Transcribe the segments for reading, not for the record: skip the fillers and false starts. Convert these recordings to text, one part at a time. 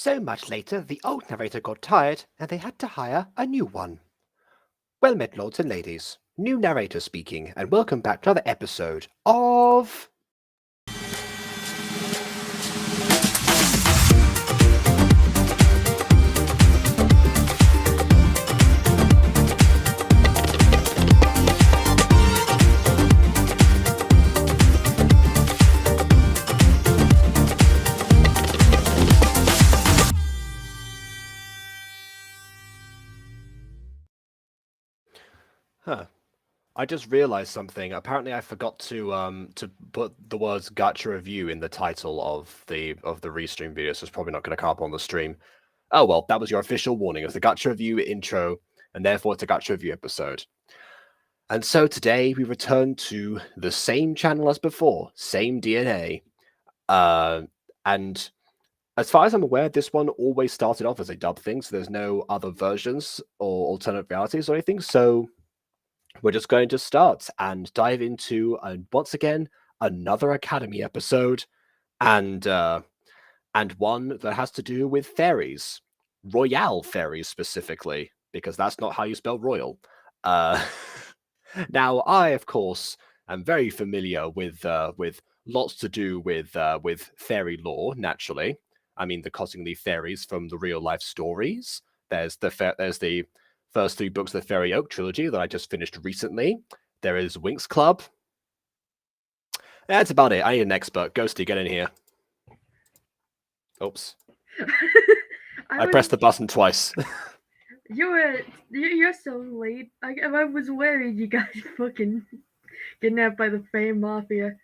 So much later, the old narrator got tired, and they had to hire a new one. Well met, lords and ladies. New narrator speaking, and welcome back to another episode of... Huh. I just realized something. Apparently, I forgot to put the words "gacha review" in the title of the restream video, so it's probably not going to come up on the stream. Oh well, that was your official warning. It was the gacha review intro, and therefore it's a gacha review episode. And so today we return to the same channel as before, same DNA. And as far as I'm aware, this one always started off as a dub thing, so there's no other versions or alternate realities or anything. So we're just going to start and dive into, once again, another Academy episode, and one that has to do with fairies, Royale fairies specifically, because that's not how you spell royal. Now, I, of course, am very familiar with lots to do with fairy lore. Naturally, I mean the Cottingley fairies from the real life stories. There's the first 3 books of the Fairy Oak trilogy that I just finished recently. There is Winx Club. That's about it. I need an expert. Ghosty, get in here. Oops. I pressed the button twice. You're so late. I was worried you guys fucking kidnapped by the Fame Mafia.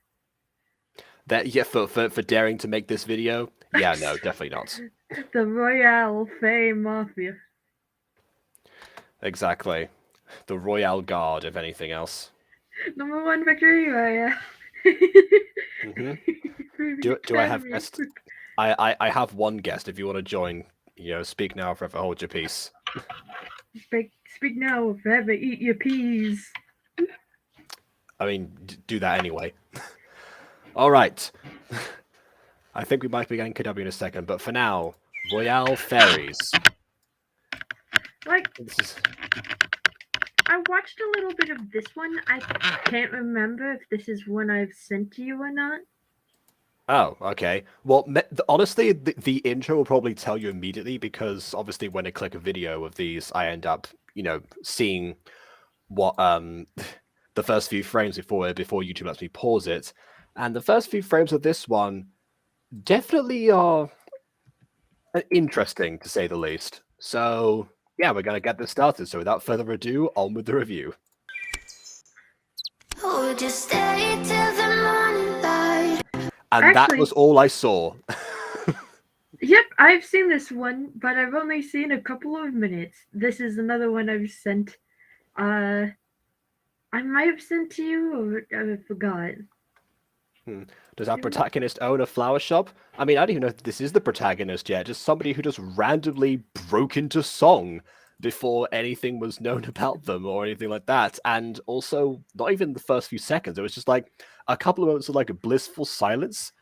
Yeah, for daring to make this video? Yeah, no, definitely not. The Royale Fame Mafia. Exactly. The Royale Guard, if anything else. Number 1 victory, Royale. Do I have guest? I have one guest. If you want to join, speak now or forever hold your peace. Speak now or forever eat your peas. I mean, do that anyway. All right. I think we might be getting KW in a second, but for now, Royale fairies. I watched a little bit of this one. I can't remember if this is one I've sent to you or not. Oh, okay. Well, honestly, the intro will probably tell you immediately, because obviously when I click a video of these, I end up, seeing what the first few frames before YouTube lets me pause it. And the first few frames of this one definitely are interesting, to say the least. So, yeah, we're going to get this started. So without further ado, on with the review. Would you stay till the morning light? And that was all I saw. Yep, I've seen this one, but I've only seen a couple of minutes. This is another one I've sent. I might have sent to you, or I forgot. Does our protagonist own a flower shop? I mean, I don't even know if this is the protagonist yet. Just somebody who just randomly broke into song before anything was known about them or anything like that. And also, not even the first few seconds. It was just like a couple of moments of like a blissful silence.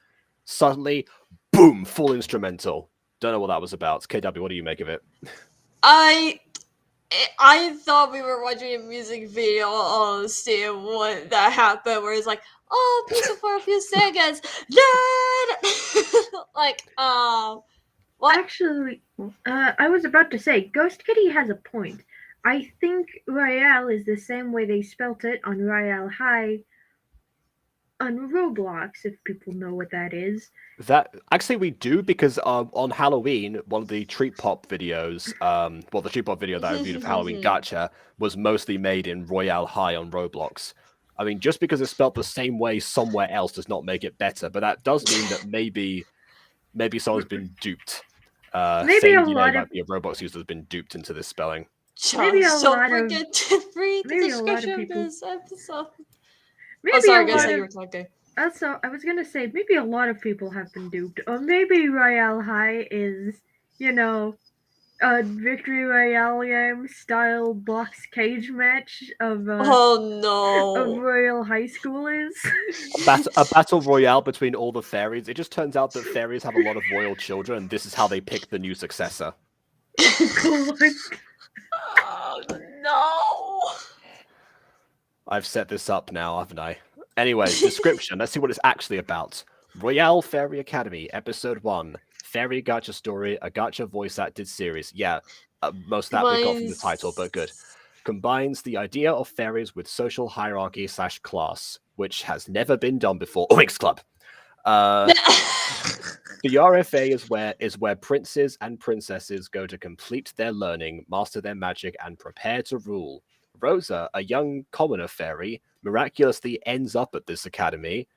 Suddenly, boom, full instrumental. Don't know what that was about. KW, what do you make of it? I thought we were watching a music video on Steam when that happened, where it's like, oh, peaceful for a few seconds. What? Actually, I was about to say, Ghost Kitty has a point. I think Royale is the same way they spelt it on Royale High on Roblox, if people know what that is. That actually we do, because on Halloween, one of the Treat Pop videos, the Treat Pop video that I reviewed of Halloween Gacha was mostly made in Royale High on Roblox. I mean, just because it's spelled the same way somewhere else does not make it better, but that does mean that maybe someone's been duped. Maybe a lot might be a Roblox user that's been duped into this spelling. Maybe Don't forget to read the description of this episode. Sorry, guys, you were talking. Also, I was gonna say, maybe a lot of people have been duped, or maybe Royale High is, a Victory Royale game style box cage match of Oh no. Royal high schoolers. A battle royale between all the fairies. It just turns out that fairies have a lot of royal children, and this is how they pick the new successor. God. Oh no. I've set this up now, haven't I? Anyways, description. Let's see what it's actually about. Royale Fairy Academy, Episode 1. Fairy Gacha Story, a Gacha voice acted series. Yeah, most of that we got from the title, but good. Combines the idea of fairies with social hierarchy / class, which has never been done before. Oinks Club. The RFA is where princes and princesses go to complete their learning, master their magic, and prepare to rule. Rosa, a young commoner fairy, miraculously ends up at this academy.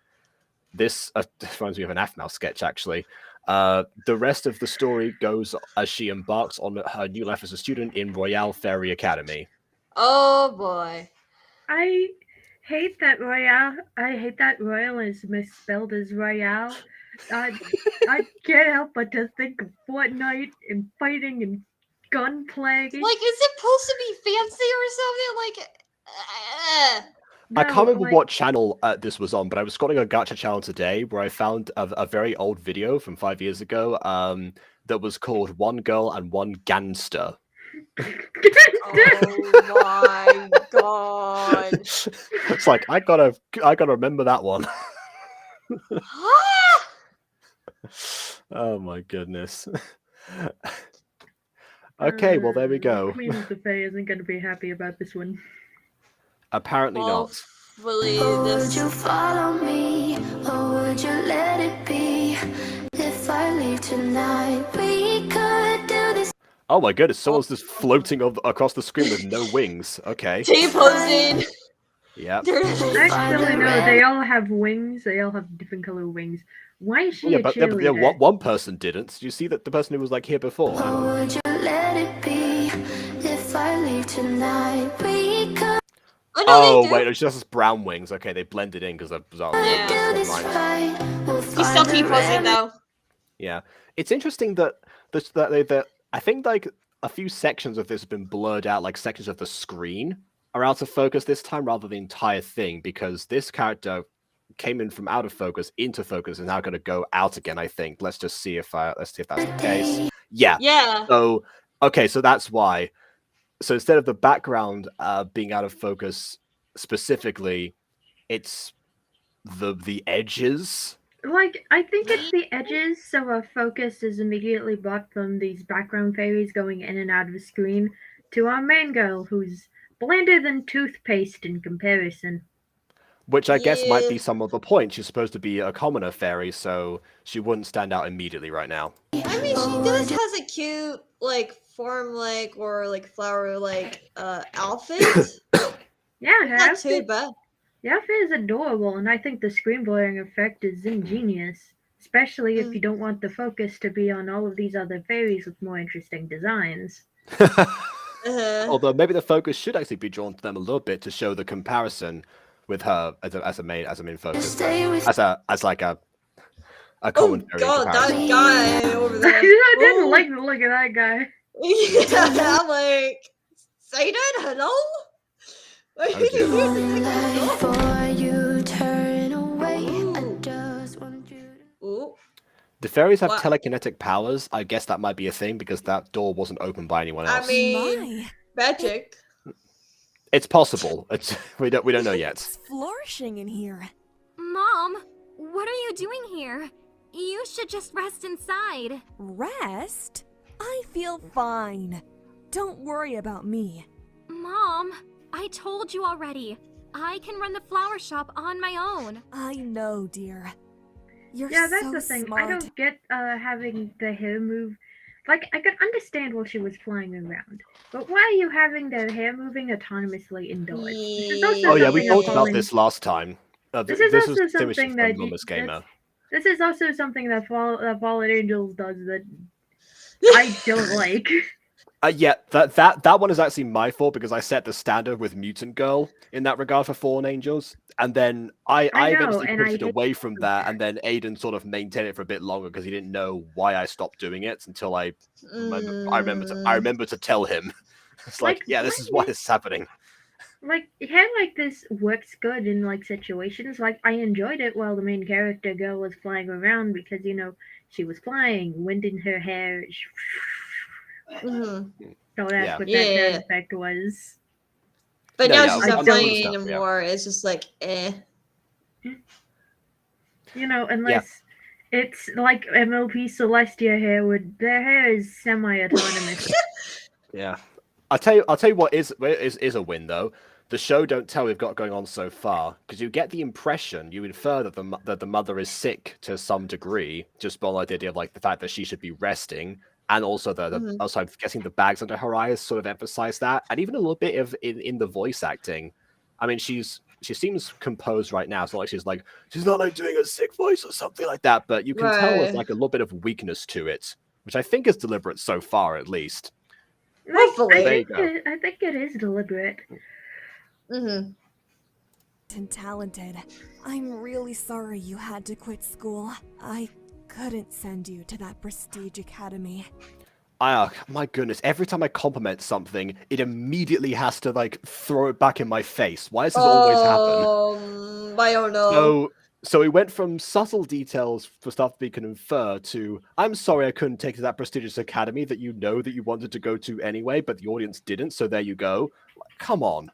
This reminds me of an AFMAU sketch, actually. The rest of the story goes as she embarks on her new life as a student in Royale Fairy Academy. Oh boy. I hate that Royale. I hate that Royal is misspelled as Royale. I can't help but to think of Fortnite and fighting and gunplay. Like, is it supposed to be fancy or something? Like, I can't remember what channel this was on, but I was scrolling a gacha channel today where I found a very old video from 5 years ago that was called One Girl and One Gangster. oh my god. It's like I gotta remember that one. Oh my goodness. Okay, well there we go. Queen of the Fae isn't going to be happy about this one. Apparently not. Would you follow me, or would you let it be? If I leave tonight, we could do this. Oh my goodness, someone's just floating across the screen with no wings. Okay. T-posing. Yeah. Actually, no, they all have wings. They all have different color wings. Why is she a cheerleader? One person didn't. Did you see that the person who was like here before? Or would you let it be? If I leave tonight, we could. Oh wait, it's just brown wings. Okay, they blended in because they're bizarre. Yeah. He's still T-posing though. Yeah, it's interesting that I think like a few sections of this have been blurred out, like sections of the screen are out of focus this time rather than the entire thing, because this character came in from out of focus into focus and now going to go out again. I think. Let's see if that's the case. Yeah. Yeah. So okay, so that's why. So instead of the background being out of focus specifically, it's the edges. Like, I think it's the edges, so our focus is immediately brought from these background fairies going in and out of the screen to our main girl, who's blander than toothpaste in comparison. Which I guess might be some of the point. She's supposed to be a commoner fairy, so she wouldn't stand out immediately right now. I mean, she does has a cute, like, form-like or, like, flower-like outfit. Yeah, her Not outfit, too bad. the outfit is adorable, and I think the screen blurring effect is ingenious. Especially if you don't want the focus to be on all of these other fairies with more interesting designs. Although maybe the focus should actually be drawn to them a little bit to show the comparison with her as a main focus, as a common fairy. Oh god, that guy over there. I didn't like the look of that guy. Yeah, I'm like, say that, hello? Ooh. Do fairies have telekinetic powers? I guess that might be a thing because that door wasn't opened by anyone else. I mean, magic. It's possible. We don't know yet. It's flourishing in here. Mom, what are you doing here? You should just rest inside. Rest? I feel fine. Don't worry about me. Mom, I told you already. I can run the flower shop on my own. I know, dear. You're Yeah, that's so the thing. smart. I don't get having the hair move. Like, I could understand while she was flying around, but why are you having the hair moving autonomously indoors? This is also Oh yeah, we something talked that about Fallen- this last time. This is also was distinguished something from that Momo's Gamer. This is also something that Fallen Angels does that I don't like. Yeah, that one is actually my fault because I set the standard with Mutant Girl in that regard for Fallen Angels, And then I I know, eventually and pushed I it hate away from it. that, and then Aiden sort of maintained it for a bit longer because he didn't know why I stopped doing it until I remember to tell him. It's like, yeah, this is why this is happening. Like, like this works good in like situations. Like, I enjoyed it while the main character girl was flying around because she was flying, wind in her hair. Don't ask what that sound effect was. But No, now yeah, she's not I don't- playing yeah. anymore. It's just like, Unless it's like MLP Celestia hair, would their hair is semi-autonomous. Yeah. I'll tell you what is a win though. The show don't tell we've got going on so far because you get the impression, you infer that the mother is sick to some degree, just by the idea of like the fact that she should be resting, and also also I'm guessing the bags under her eyes sort of emphasize that, and even a little bit of in the voice acting. I mean, she seems composed right now. It's not like she's not like doing a sick voice or something like that, but you can tell there's like a little bit of weakness to it, which I think is deliberate so far at least. hopefully. I think it is deliberate. And talented. I'm really sorry you had to quit school. I couldn't send you to that prestige academy. My goodness, every time I compliment something, it immediately has to like throw it back in my face. Why does this always happen? I don't know. So we went from subtle details for stuff we can infer to, I'm sorry I couldn't take you to that prestigious academy that you know that you wanted to go to anyway, but the audience didn't, so there you go. Come on.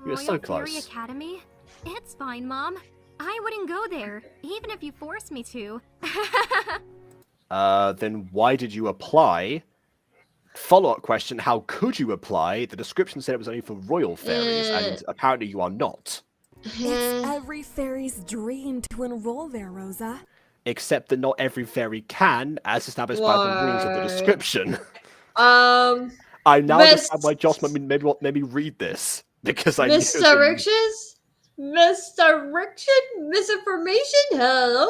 You're so Royal close. Fairy Academy? It's fine, Mom. I wouldn't go there, even if you forced me to. Then why did you apply? Follow-up question, how could you apply? The description said it was only for royal fairies, and apparently you are not. It's every fairy's dream to enroll there, Rosa. Except that not every fairy can, as established by the rules of the description. I now understand why Josh made me read this. Because I Misdirections? Misdirection? Misinformation? Hello?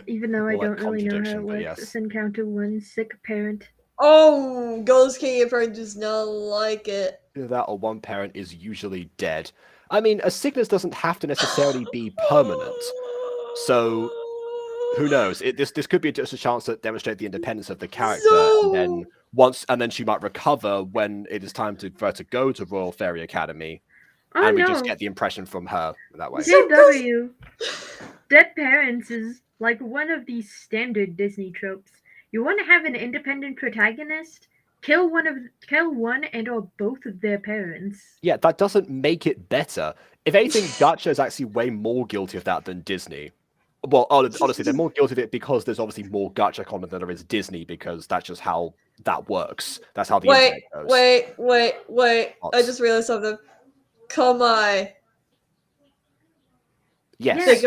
Even though I don't really know how it contradiction, but works, yes. let's encounter one sick parent. Oh, Ghost King apparently does not like it. Either that or one parent is usually dead. I mean, a sickness doesn't have to necessarily be permanent. So, who knows? This could be just a chance to demonstrate the independence of the character, and then she might recover when it is time for her to go to Royal Fairy Academy, and we just get the impression from her that way. JW, dead parents is like one of these standard Disney tropes. You want to have an independent protagonist? Kill one and or both of their parents. Yeah, that doesn't make it better. If anything, Gacha is actually way more guilty of that than Disney. Well, honestly, they're more guilty of it because there's obviously more Gacha content than there is Disney, because that's just how that works. That's how the internet goes. Wait. I just realized something. Come on. Yes.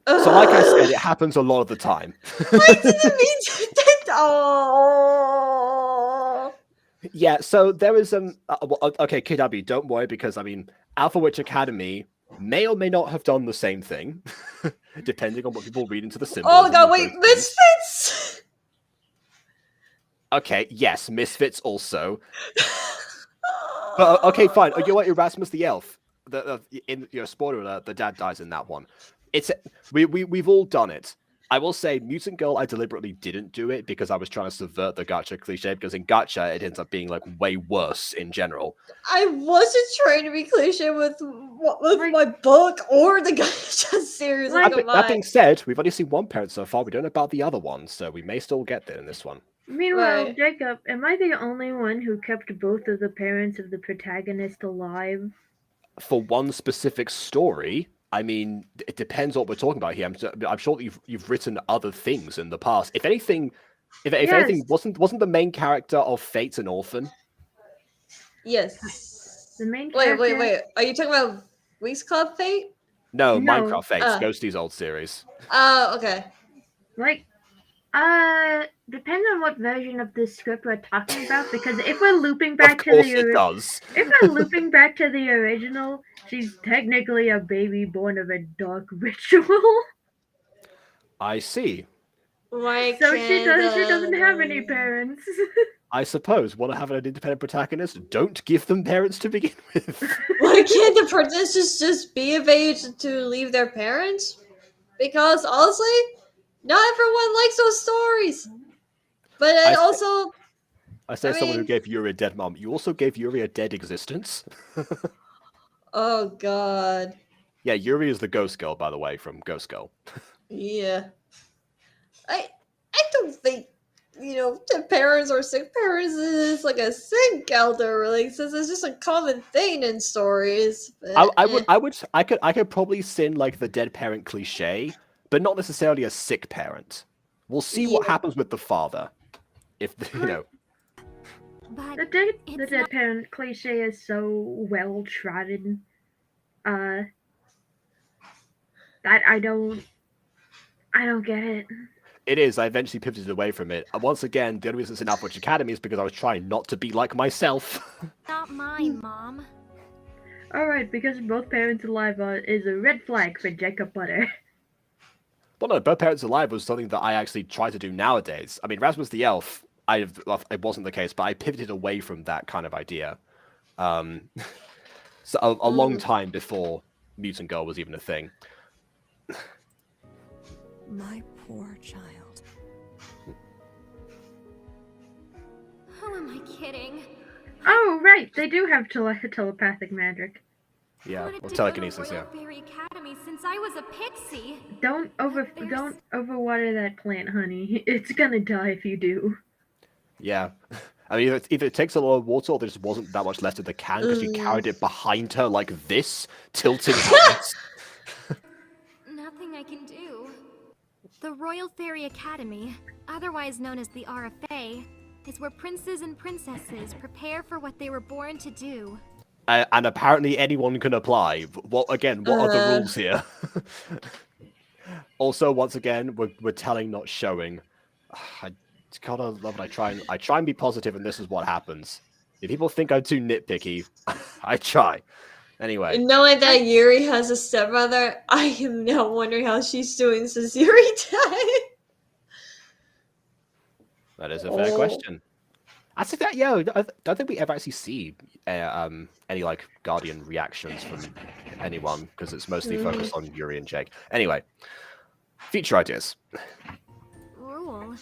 So like I said, it happens a lot of the time. I didn't mean to do that. Oh. Yeah, so there is okay, KW, don't worry, because I mean, Alpha Witch Academy may or may not have done the same thing, depending on what people read into the symbols. Oh god, wait, Misfits! Okay, yes, Misfits also. But okay, fine. You know what, Erasmus the Elf, spoiler alert, the dad dies in that one. We've all done it. I will say, Mutant Girl, I deliberately didn't do it because I was trying to subvert the gacha cliche, because in gacha, it ends up being like way worse in general. I wasn't trying to be cliche with my book or the gacha series. That being said, we've only seen one parent so far. We don't know about the other one, so we may still get there in this one. Meanwhile, Jacob, am I the only one who kept both of the parents of the protagonist alive? For one specific story, I mean, it depends what we're talking about here. I'm sure that you've written other things in the past. If anything, anything, wasn't the main character of Fate an orphan? Yes. The main character... Wait. Are you talking about Week's Club Fate? No, Minecraft Fate, Ghosty's old series. Oh, okay. Depends on what version of this script we're talking about, because if we're looping back to the original, she's technically a baby born of a dark ritual. I see. So she doesn't have any parents. I suppose. Want to have an independent protagonist? Don't give them parents to begin with. Why can't the princesses just be of age to leave their parents? Because honestly, not everyone likes those stories. But I it say- also, I say I someone who mean- gave Yuri a dead mom. You also gave Yuri a dead existence. oh god, Yeah, Yuri is the ghost girl, by the way, from Ghost Girl. yeah. I don't think the parents or sick parents is like a sin counter really, since it's just a common thing in stories. But, I could probably sin like the dead parent cliche, but not necessarily a sick parent. We'll see what Yeah. happens with the father. If you know, But The dead it's dead not- parent cliche is so well trodden. That I don't get it. it is. I eventually pivoted away from it. And once again, the only reason it's in Alpha Academy is because I was trying not to be like myself. not mine, Mom. Alright, because both parents alive is a red flag for Jacob Butter. Well, no, both parents alive was something that I actually try to do nowadays. I mean, Rasmus the Elf, it wasn't the case, but I pivoted away from that kind of idea. So a long time before Mutant Girl was even a thing. My poor child. Who am I kidding? Oh, right, they do have telepathic magic. Yeah, Wanted or to telekinesis, go to yeah. Royal Fairy Academy since I was a pixie. Don't overwater that plant, honey. It's gonna die if you do. Yeah. I mean, either it takes a lot of water or there just wasn't that much left in the can because she carried it behind her like this, tilting hands. Nothing I can do. The Royal Fairy Academy, otherwise known as the RFA, is where princes and princesses prepare for what they were born to do. And apparently anyone can apply. What are the rules here? Also, once again, we're telling, not showing. I gotta love it. I try and be positive, and this is what happens. If people think I'm too nitpicky, I try. Anyway, knowing that Yuri has a stepmother, I am now wondering how she's doing since Yuri died. that is a fair question. I think that I don't think we ever actually see any like Guardian reactions from anyone because it's mostly focused on Yuri and Jake. Anyway, future ideas. Rule.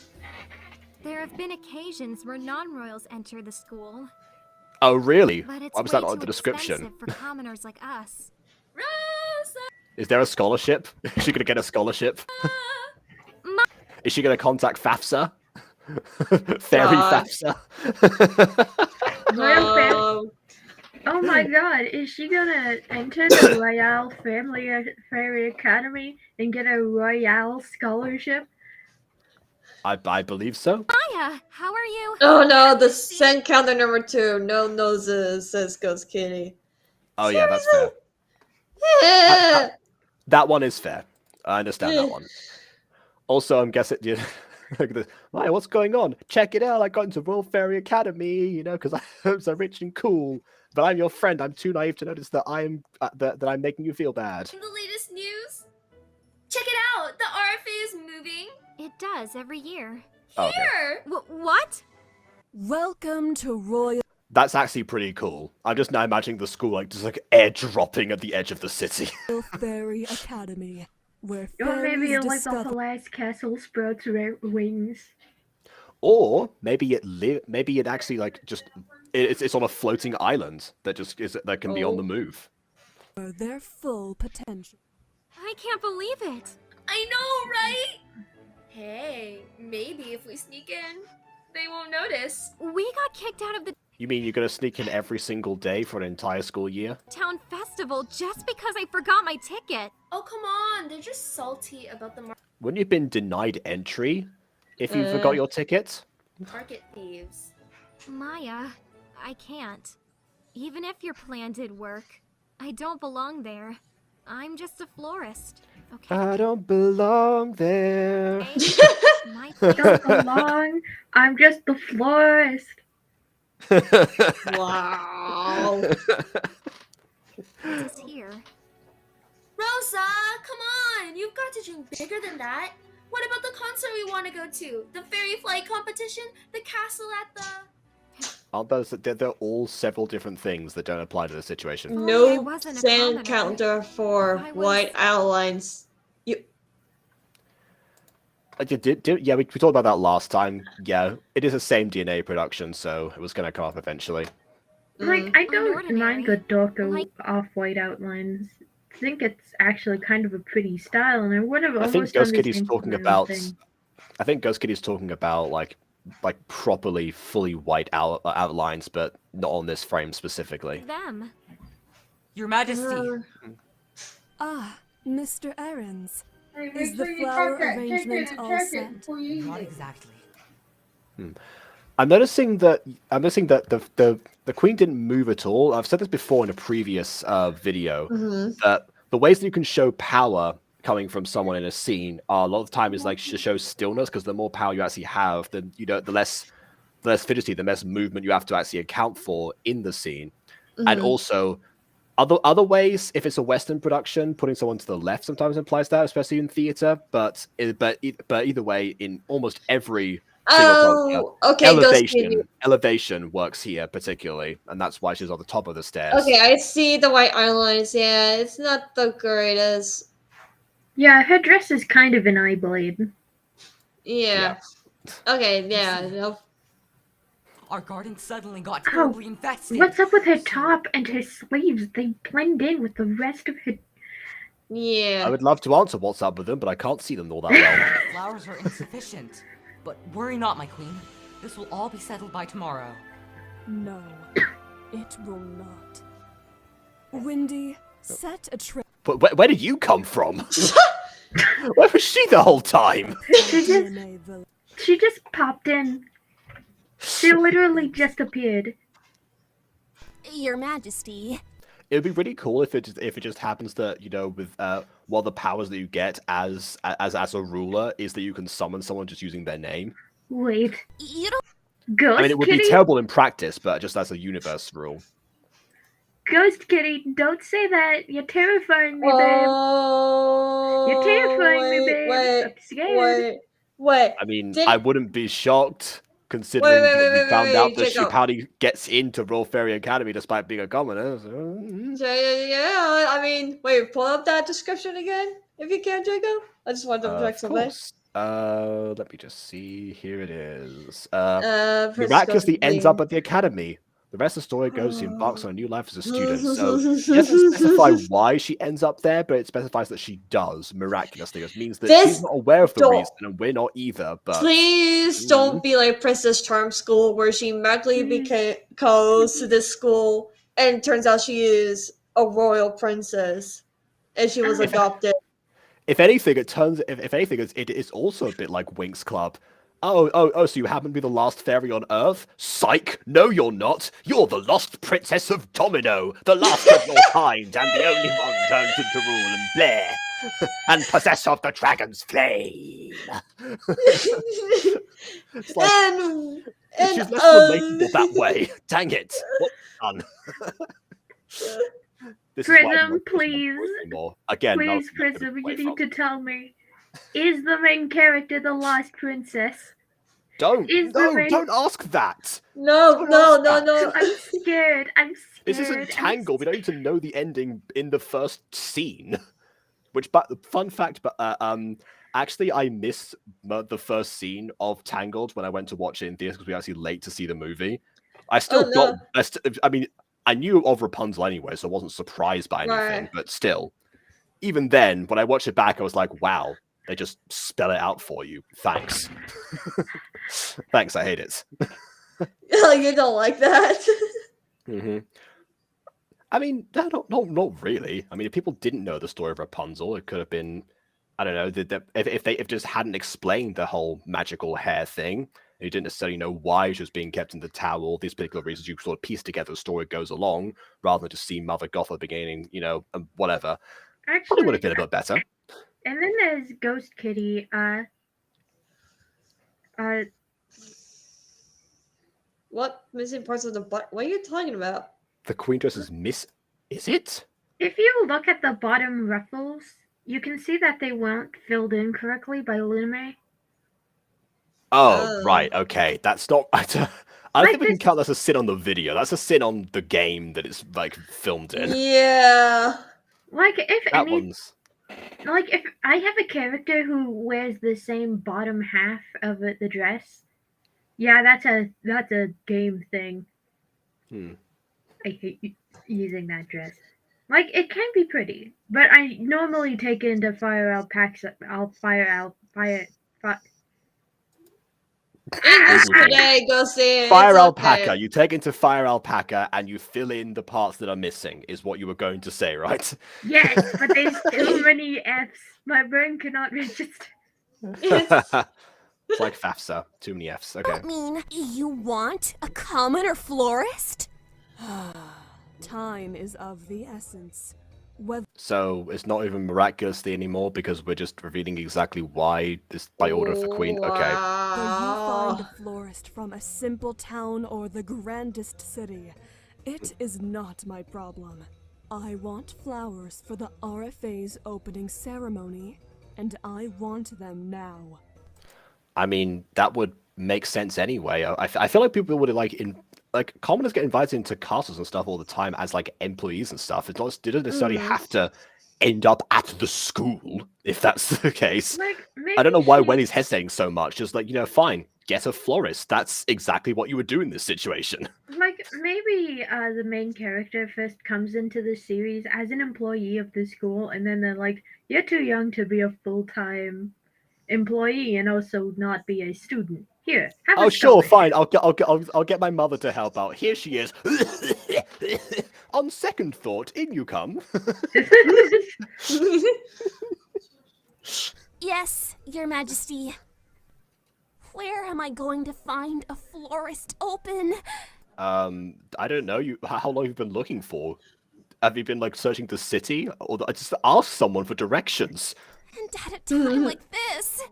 There have been occasions where non-royals enter the school, Oh, really? but it's Why was way that not in too the description? expensive for commoners like us. Is there a scholarship? Is she gonna get a scholarship? Is she gonna contact FAFSA? Fairy God. FAFSA? Royal Fairy. Um, Oh my god, is she gonna enter the Royale Fairy Academy and get a Royale scholarship? I believe so. Maya, how are you? oh no, the scent counter number 2. No noses, says Ghost Kitty. Oh yeah, that's fair. Yeah. That one is fair. I understand that one. Also, I'm guessing like this. Maya, what's going on? Check it out. I got into Royal Fairy Academy, because I'm so rich and cool. But I'm your friend. I'm too naive to notice that that I'm making you feel bad. The latest news? Check it out! The RFA is moving It does every year. Oh, okay. here! What? Welcome to Royal That's actually pretty cool. I'm just now imagining the school just air dropping at the edge of the city. Fairy Academy, where Or maybe fairies like the discover last castle sprouts wings. Or maybe it actually it's on a floating island that can be on the move. their full potential. I can't believe it. I know, right? Hey, maybe if we sneak in, they won't notice. We got kicked out of the You mean you're gonna sneak in every single day for an entire school year? town festival just because I forgot my ticket. Oh, come on, they're just salty about the Wouldn't you have been denied entry if you forgot your ticket? market thieves. Maya, I can't. Even if your plan did work, I don't belong there. I'm just a florist. Okay. I don't belong there. My Don't belong. I'm just the florist. Wow. place is here. Rosa, come on! You've got to dream bigger than that. What about the concert we want to go to? The fairy flight competition? The castle at the... Aren't those? They're all several different things that don't apply to the situation. I No wasn't a sand commoner. counter for I was- white outlines. You Yeah, we talked about that last time. Yeah, it is the same DNA production, so it was going to come up eventually. Like, I don't mind the Unordinary. darker Like- off-white outlines. I think it's actually kind of a pretty style, and I would have I think almost Ghost done the Kitty's same for talking my own about. thing. I think Ghost Kitty's talking about like properly, fully white outlines, but not on this frame specifically. Them. Your Majesty. Ah, Mr. Ahrens. Hey, Is make the sure you flower check it, arrangement check it, all check it set? before you eat Not it. exactly. I'm noticing that the Queen didn't move at all. I've said this before in a previous video that the ways that you can show power coming from someone in a scene are a lot of the time is like to show stillness, because the more power you actually have, then the less fidgety, the less movement you have to actually account for in the scene. And also other ways, if it's a Western production, putting someone to the left sometimes implies that, especially in theater. But either way, in almost every single culture, okay, Ghost Kitty. elevation works here particularly, and that's why she's on the top of the stairs. Okay, I see the white outlines. Yeah, it's not the greatest. Yeah, her dress is kind of an eye blade. Yeah. Okay, yeah. No. Our garden suddenly got terribly infested. What's up with her top and her sleeves? They blend in with the rest of her. Yeah. I would love to answer what's up with them, but I can't see them all that well. Flowers are insufficient. But worry not, my queen. This will all be settled by tomorrow. No, it will not. Windy, set a trap. But where did you come from? Where was she the whole time? She just popped in. She literally just appeared. Your Majesty. It would be really cool if it just happens that, with one of the powers that you get as a ruler is that you can summon someone just using their name. Wait. You don't. Ghost I mean, it would Kitty? be terrible in practice, but just as a universe rule. Ghost Kitty, don't say that. You're terrifying me, babe. Oh, You're terrifying me, babe. Wait, I'm scared. wait. I mean, Did- I wouldn't be shocked considering we found out that she Jacob. apparently gets into Royal Fairy Academy despite being a commoner. So... Yeah, I mean, wait, pull up that description again, if you can, Jacob. I just wanted to check Of something. course. Let me just see. Here it is. Princess Miraculously Ghost ends Queen. up at the academy. The rest of the story goes, she embarks on a new life as a student. So it doesn't specify why she ends up there, but it specifies that she does miraculously. It means that she's not aware of the don't- reason, and we're not either. But Please don't be like Princess Charm School, where she magically goes to this school and turns out she is a royal princess and she was adopted. if anything, it turns. If anything, it is also a bit like Winx Club. Oh, so you happen to be the last fairy on Earth? Psych! No, you're not! You're the lost princess of Domino! The last of your kind, and the only one turned into rule and blare! And possessor of the dragon's flame! It's like, and she's less relatable that way. Dang it! What's done? This is why I'm Prism, not please. anymore. Again, no, Please, Prism, you need to tell me. Is the main character the lost princess? Don't ask that. No. I'm scared. I'm scared. This isn't Tangled. We don't need to know the ending in the first scene. Which, but the fun fact, actually, I missed the first scene of Tangled when I went to watch it in theaters because we were actually late to see the movie. I still I mean, I knew of Rapunzel anyway, so I wasn't surprised by anything. Right. But still, even then, when I watched it back, I was like, wow. They just spell it out for you. Thanks. Thanks, I hate it. You don't like that. I mean, not really. I mean, if people didn't know the story of Rapunzel, it could have been, I don't know, if they just hadn't explained the whole magical hair thing, and you didn't necessarily know why she was being kept in the tower, all these particular reasons, you sort of piece together the story goes along, rather than just see Mother Goth at the beginning, and whatever. Probably would have been a bit better. And then there's Ghost Kitty. What missing parts of the butt? What are you talking about? The queen dress is Is it? If you look at the bottom ruffles, you can see that they weren't filled in correctly by Lume. Oh, right. Okay. That's not. I don't Like think we can this- count that as a sin on the video. That's a sin on the game that it's like filmed in. Yeah. Like if That any, one's. like if I have a character who wears the same bottom half of the dress, yeah, that's a game thing. Hmm. I hate using that dress. Like it can be pretty, but I normally take it into fire alpaca. English Google it. today, go see it. Fire It's alpaca. okay. You take into fire alpaca and you fill in the parts that are missing, is what you were going to say, right? Yes, but there's too many F's. My brain cannot register. It's like FAFSA. Too many Fs. Okay. I mean, you want a commoner florist? Time is of the essence. Whether So it's not even miraculously anymore because we're just revealing exactly why this by order of the queen. Okay. you Wow. find a florist from a simple town or the grandest city, it is not my problem. I want flowers for the RFA's opening ceremony, and I want them now. I mean, that would make sense anyway. I feel like people would like commoners get invited into castles and stuff all the time as like employees and stuff. It doesn't necessarily have to end up at the school if that's the case. Like maybe I don't know why she- Wendy's hesitating so much. Just like, fine, get a florist. That's exactly what you would do in this situation. Like maybe the main character first comes into the series as an employee of the school, and then they're like, "You're too young to be a full-time employee, and also not be a student. Here, have Oh, a sure, fine. scholarship." I'll get my mother to help out. Here she is. On second thought, in you come. Yes, Your Majesty. Where am I going to find a florist open? I don't know. How long have you been looking for? Have you been like searching the city, or just ask someone for directions? And at a time like this.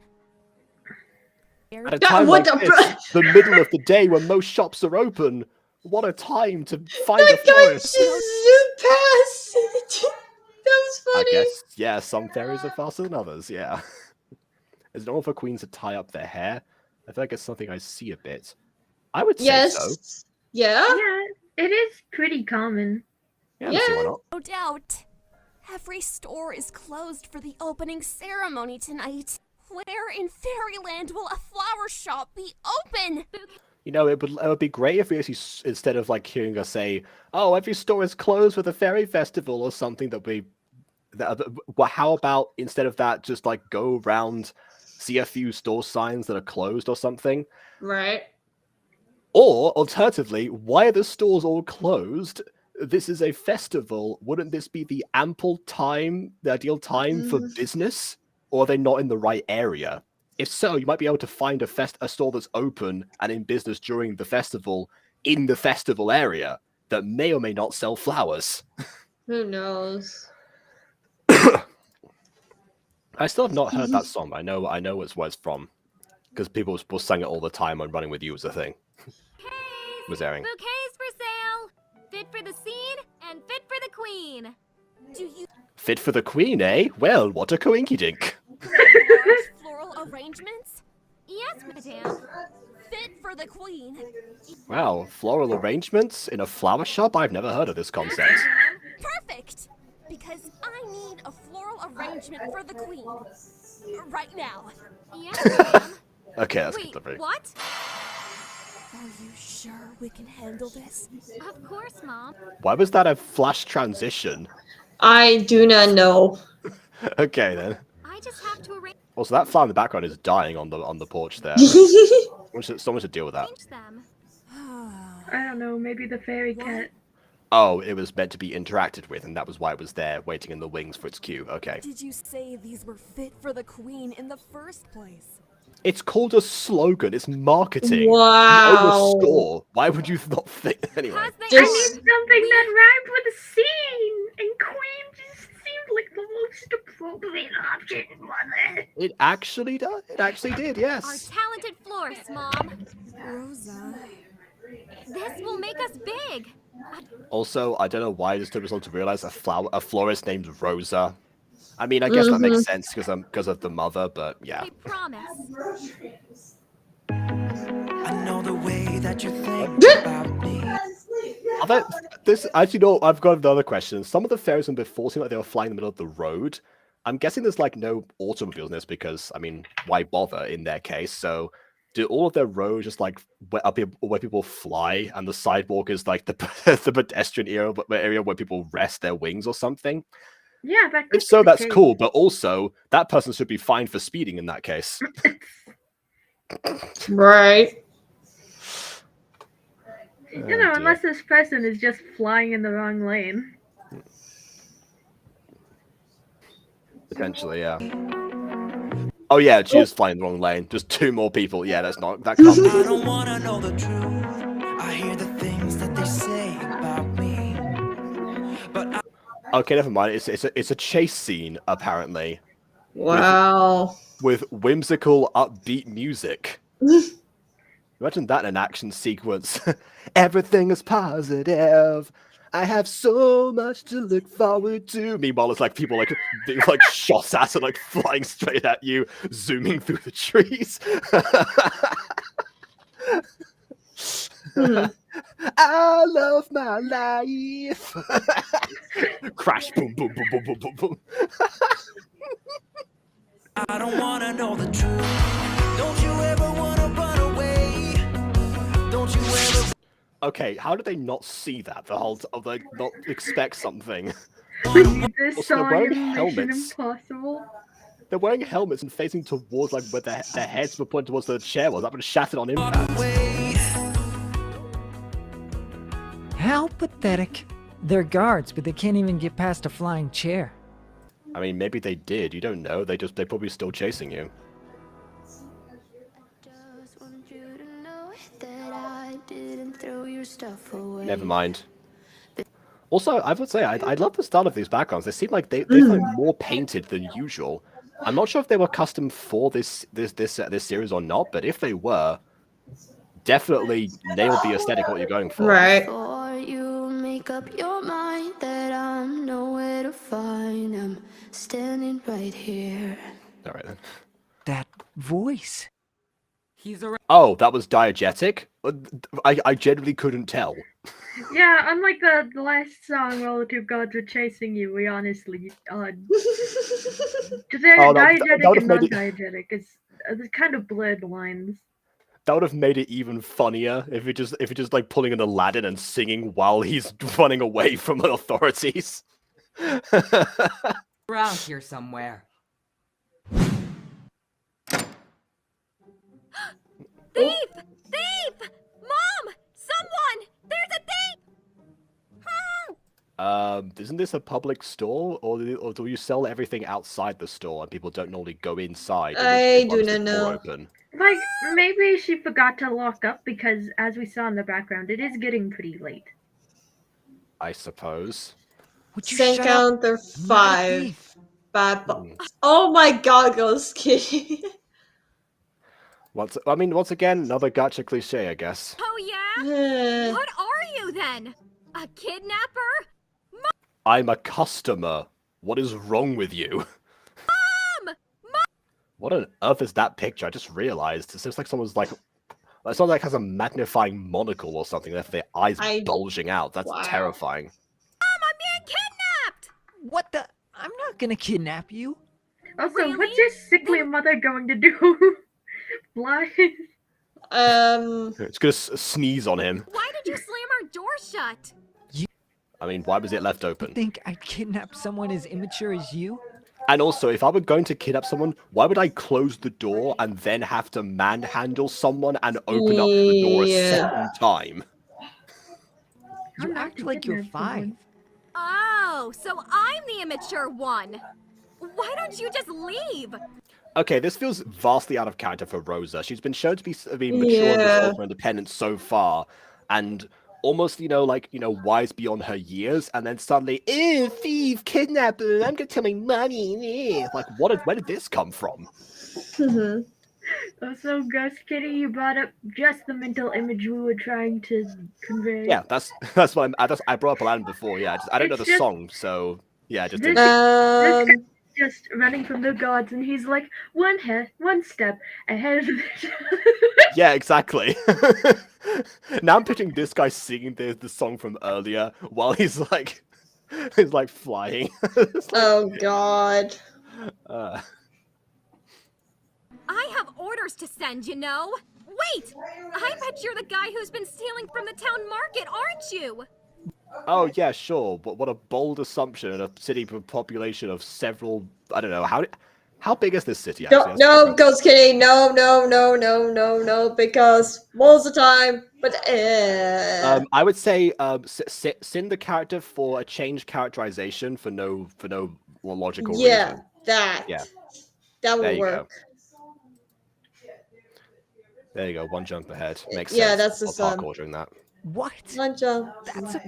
At a time what like the this, the middle of the day when most shops are open, what a time to find a That guy florist. just zoomed past. That was I funny. guess, yeah, some fairies are faster than others, yeah. Is it normal for queens to tie up their hair? I feel like it's something I see a bit. I would say so. Yes. Yeah. Yeah, it is pretty common. Yeah, I don't see why Yeah. not. No doubt. Every store is closed for the opening ceremony tonight. Where in Fairyland will a flower shop be open? It would be great if we actually, instead of like hearing us say, "Oh, every store is closed for the fairy festival" or something, how about instead of that, just like go around, see a few store signs that are closed or something? Right. Or alternatively, why are the stores all closed? This is a festival. Wouldn't this be the ideal time for business? Or are they not in the right area? If so, you might be able to find a store that's open and in business during the festival in the festival area that may or may not sell flowers. Who knows? I still have not heard that song. I know it's where it's from because people will sing it all the time on Running With You as a thing. Was airing. Bouquets for sale! Fit for the scene and fit for the queen! Do you Fit for the queen, eh? Well, what a coinky-dink. want floral arrangements? Yes, madame. Fit for the queen. Wow, floral arrangements in a flower shop? I've never heard of this concept. Perfect! Because I need a floral arrangement for the queen. Right now. Yes, madame. Okay, that's Wait, good delivery. what? Are you sure we can handle this? Of course, Mom. Why was that a flash transition? I do not know. Okay, then. I just have to arrange Also, that flower in the background is dying on the porch there. Someone should deal with that. them. I don't know, maybe the fairy cat. Oh, it was meant to be interacted with, and that was why it was there, waiting in the wings for its cue. Okay. Did you say these were fit for the queen in the first place? It's called a slogan. It's marketing. Wow. You own a store. Why would you not think anyway? Cause they I Just- need something that rhymed with a scene, and Queen just seemed like the most appropriate option, mother. It actually does. It actually did. Our Yes. talented florist, Mom. Rosa. This will make us big. Also, I don't know why it just took me so long to realize a florist named Rosa. I mean, I guess that makes sense because of the mother, but yeah. I promise. I know the way that you think about me. This actually, no. I've got another question. Some of the fairies from before seemed like they were flying in the middle of the road. I'm guessing there's like no automobiles in this because I mean, why bother in their case? So, do all of their roads just like where people fly, and the sidewalk is like the the pedestrian area where people rest their wings or something? Yeah, that could If so, be the that's case. cool. But also, that person should be fined for speeding in that case. Right. You know, dear. unless this person is just flying in the wrong lane. Potentially, yeah. Oh yeah, she is flying the wrong lane. Just 2 more people. Yeah, that can't be. I don't wanna know the truth. I hear the things that they say about me. But Okay, never mind. It's a chase scene apparently. Wow. With whimsical, upbeat music. Imagine that in an action sequence. Everything is positive. I have so much to look forward to. Meanwhile, it's like people being shot at and flying straight at you, zooming through the trees. I love my life. Crash! Boom! Boom! Boom! Boom! Boom! Boom! Boom! I don't wanna know the truth. Don't you ever wanna run away? Don't you ever? Okay, how did they not see that the whole time? Like, not expect something? This Also, song they're wearing in Mission helmets. Impossible. They're wearing helmets and facing towards where their heads were pointed towards the chair was. That would have shattered on impact. How pathetic. They're guards, but they can't even get past a flying chair. I mean, maybe they did. You don't know. They probably still chasing you. Just want you to know that I didn't throw your stuff away. Never mind. Also, I would say I love the style of these backgrounds. They seem like they feel more painted than usual. I'm not sure if they were custom for this series or not, but if they were, definitely nailed the aesthetic of what you're going for. Right. Before you make up your mind that I'm nowhere to find, I'm standing right here. All right then. That voice. He's around. Oh, that was diegetic? I genuinely couldn't tell. Yeah, unlike the last song while the 2 gods were chasing you, we honestly they're Oh, diegetic that would've and made it- non-diegetic. It's kind of blurred lines. That would have made it even funnier if it just like pulling an Aladdin and singing while he's running away from the authorities. Around here somewhere. Thief! Thief! Mom! Someone! There's a thief! Help! Isn't this a public store, or do you sell everything outside the store and people don't normally go inside? I do once the not door know. Open? Like, maybe she forgot to lock up because, as we saw in the background, it is getting pretty late. I suppose. Would you Same shut up? count, they're I'm not a 5. thief. Bad oh my god, Ghost Kitty. Once again, another gacha cliche, I guess. Oh yeah? What are you then? A kidnapper? I'm a customer. What is wrong with you? Mom! What on earth is that picture? I just realized. It looks like someone's like someone has a magnifying monocle or something. Their eyes bulging out. That's terrifying. Mom, I'm being kidnapped! What the? I'm not gonna kidnap you. Also, Really? what's your sickly mother going to do? Fly? It's gonna sneeze on him. Why did you slam our door shut? I mean, why was it left You open? think I'd kidnap someone as immature as you? And also, if I were going to kidnap someone, why would I close the door and then have to manhandle someone and open up the door a second time? You not act to like you're kidnap 5. someone. Oh, so I'm the immature one. Why don't you just leave? Okay, this feels vastly out of character for Rosa. She's been shown to be mature and resolved and independent so far, and almost, wise beyond her years, and then suddenly, ew, thief, kidnapper, I'm gonna tell my mommy. Like, where did this come from? Also, Ghost Kitty, you brought up just the mental image we were trying to convey. Yeah, that's what I brought up Aladdin before. Yeah, I don't know It's the just- song, so yeah, just This- just running from the gods, and he's like one step ahead of the Yeah, exactly. Now I'm picturing this guy singing the song from earlier while he's like flying. It's like, Oh god. uh, I have orders to send, you know. Wait! I bet you're the guy who's been stealing from the town market, aren't you? oh yeah, sure, but what a bold assumption in a city with a population of several. I don't know how big is this city actually? That's No, different. Ghost Kitty, no, because most of the time, but I would say send the character for a changed characterization for no logical yeah, reason. that. Yeah. That There would you work. go. There you go. One jump ahead. Makes Yeah, sense. that's the Or sun. parkour during that. What? One jump. That's a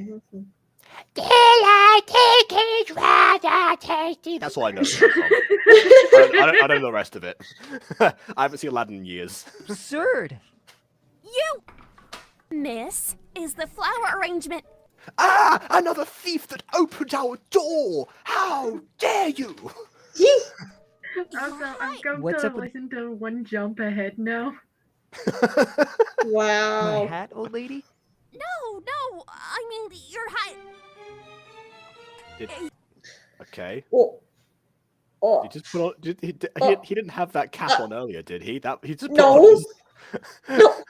That's all I know. I don't know the rest of it. I haven't seen Aladdin in years. absurd. You, Miss, is the flower arrangement. Ah! Another thief that opened our door! How dare you! Also, I'm going What's to up with- listen to One Jump Ahead now. My Wow. hat, old lady? No, I mean, your hat. Okay. Oh. Oh. He just put on. He didn't have that cap on earlier, did he? That he just put No. on his- No.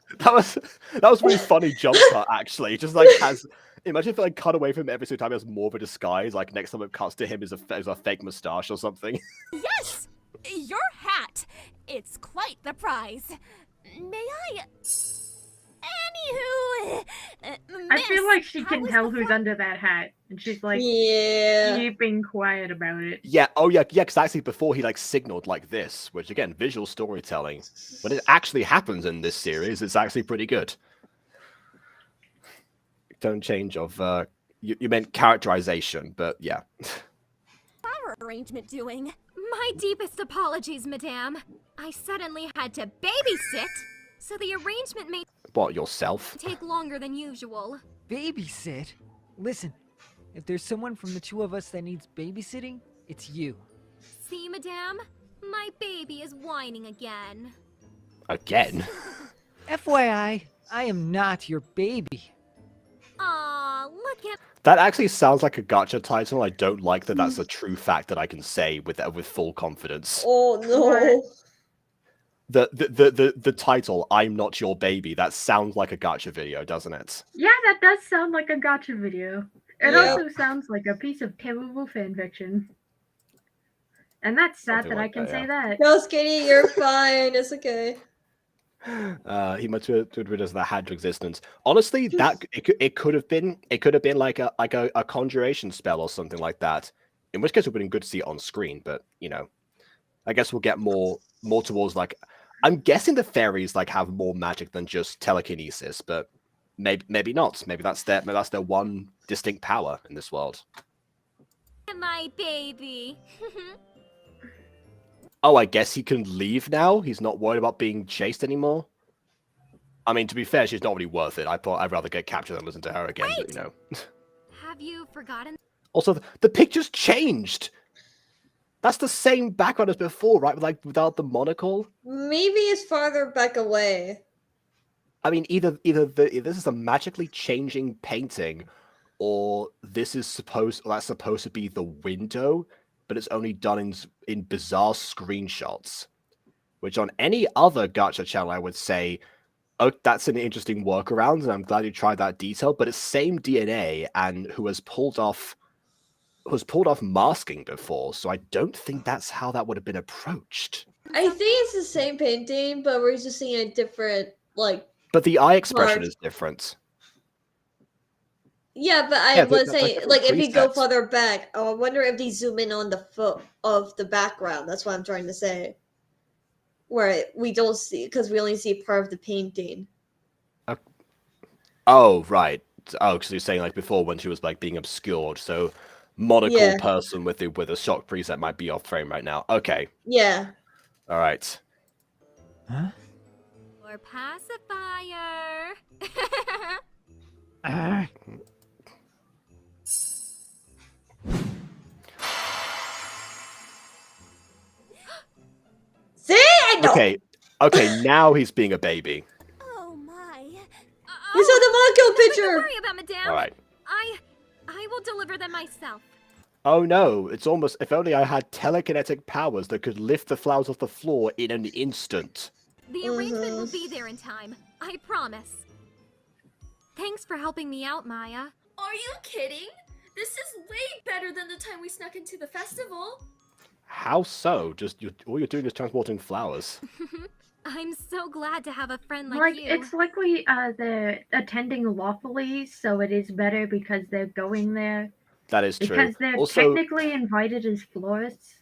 that was really funny jump cut actually. Just like has imagine if it like cut away from him every single time he has more of a disguise. Like next time it cuts to him is a fake mustache or something. Yes, your hat. It's quite the prize. May I? Anywho, I feel like she Miss, can how is tell the who's under that hat, and she's like Yeah. keeping quiet about it. Yeah. Oh yeah. Yeah. Because actually before he like signaled like this, which again visual storytelling. When it actually happens in this series, it's actually pretty good. Tone change of you meant characterization, but yeah. flower arrangement doing? My deepest apologies, madame. I suddenly had to babysit, so the arrangement may What, yourself? take longer than usual. Babysit? Listen, if there's someone from the two of us that needs babysitting, it's you. See, madame? My baby is whining again. Again? FYI, I am not your baby. Aw, look at That actually sounds like a gacha title. I don't like that that's a true fact that I can say with full confidence. Oh no. The title, I'm Not Your Baby, that sounds like a gacha video, doesn't it? Yeah, that does sound like a gotcha video. It Yeah. also sounds like a piece of terrible fanfiction. And that's sad Something that I like can that, say yeah. that. Ghost Kitty, you're fine. It's okay. He must have rid us that had to existence. Honestly, that it could have been like a conjuration spell or something like that. In which case it would have been good to see it on screen, but you know, I guess we'll get more towards like I'm guessing the fairies like have more magic than just telekinesis, but maybe not. Maybe that's their one distinct power in this world. my baby. Oh, I guess he can leave now. He's not worried about being chased anymore. I mean, to be fair, she's not really worth it. I'd rather get captured than listen to her again. But, you know. Have you forgotten? Also, the picture's changed. That's the same background as before, right? Like without the monocle. Maybe it's farther back away. I mean, either this is a magically changing painting, or that's supposed to be the window, but it's only done in bizarre screenshots. Which on any other gacha channel, I would say, oh, that's an interesting workaround, and I'm glad you tried that detail. But it's same DNA and who has pulled off masking before, so I don't think that's how that would have been approached. I think it's the same painting, but we're just seeing a different But the eye expression Mark. is different. Yeah, but Yeah, I was that's saying, different like, if you go presets. further back, I wonder if they zoom in on the foot of the background. That's what I'm trying to say. Where we don't see, because we only see part of the painting. Oh, right. Oh, because you're saying like before when she was like being obscured, so monocle Yeah. person with a shock preset might be off frame right now. Okay, Yeah. all right. Huh? Or pacifier. Ah. Okay, now he's being a baby. Oh my. He saw the Monko Don't picture. worry about Madame. All right. I will deliver them myself. Oh no, it's almost, if only I had telekinetic powers that could lift the flowers off the floor in an instant. The arrangement will be there in time. I promise. Thanks for helping me out, Maya. Are you kidding? This is way better than the time we snuck into the festival. How so? All you're doing is transporting flowers. I'm so glad to have a friend like you. It's like they're attending lawfully, so it is better because they're going there. That is true. Because they're Also, technically invited as florists.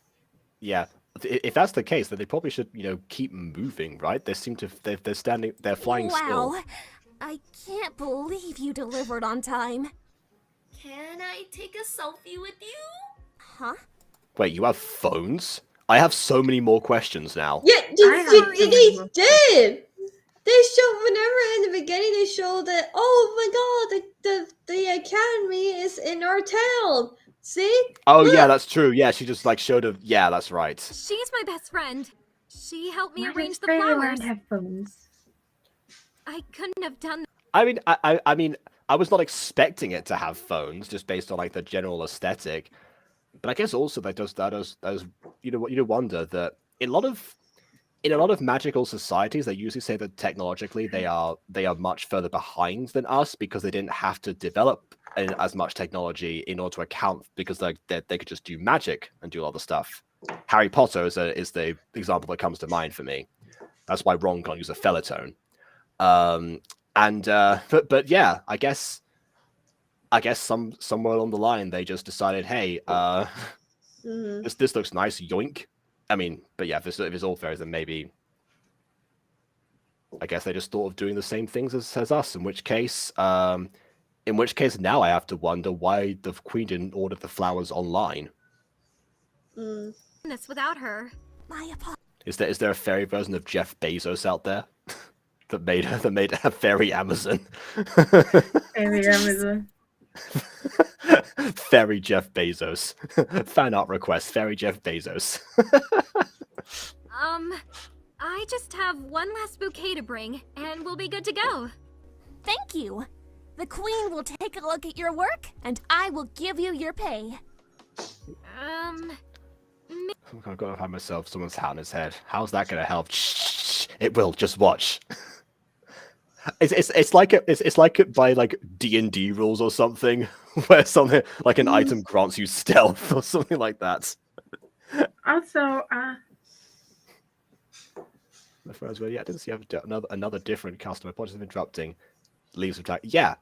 yeah, if that's the case, then they probably should, keep moving, right? They seem to, they're flying still. Wow. I can't believe you delivered on time. Can I take a selfie with you? Huh? Wait, you have phones? I have so many more questions now. Yeah, they I did. They showed whenever in the beginning they showed that. Oh my god, the academy is in our town. See? Oh Look. yeah, that's true. Yeah, she just showed a. Yeah, that's right. She's my best friend. She helped me Why arrange does the Fairyland flowers. have phones? I couldn't have done that. I mean, I was not expecting it to have phones, just based on the general aesthetic. But I guess also that does wonder that in a lot of magical societies, they usually say that technologically they are much further behind than us because they didn't have to develop as much technology in order to account because they could just do magic and do all the stuff. Harry Potter is the example that comes to mind for me. That's why Ron can't use a fellatone. But yeah, I guess somewhere along the line they just decided, hey, this looks nice, yoink. I mean, but yeah, if it's all fairies, then maybe I guess they just thought of doing the same things as us. In which case now I have to wonder why the Queen didn't order the flowers online. This without her. My apologies. Is there a fairy version of Jeff Bezos out there that made a fairy Amazon? Fairy Amazon. Fairy Jeff Bezos. Fan art request, Fairy Jeff Bezos. I just have one last bouquet to bring, and we'll be good to go. Thank you. The Queen will take a look at your work, and I will give you your pay. I've got to find myself someone's hat on his head. How's that going to help? Shh, it will. Just watch. It's like it by D&D rules or something, where something like an item grants you stealth or something like that. Also, The first word, yeah, I didn't see another different customer. Apologies for interrupting. Leaves of yeah.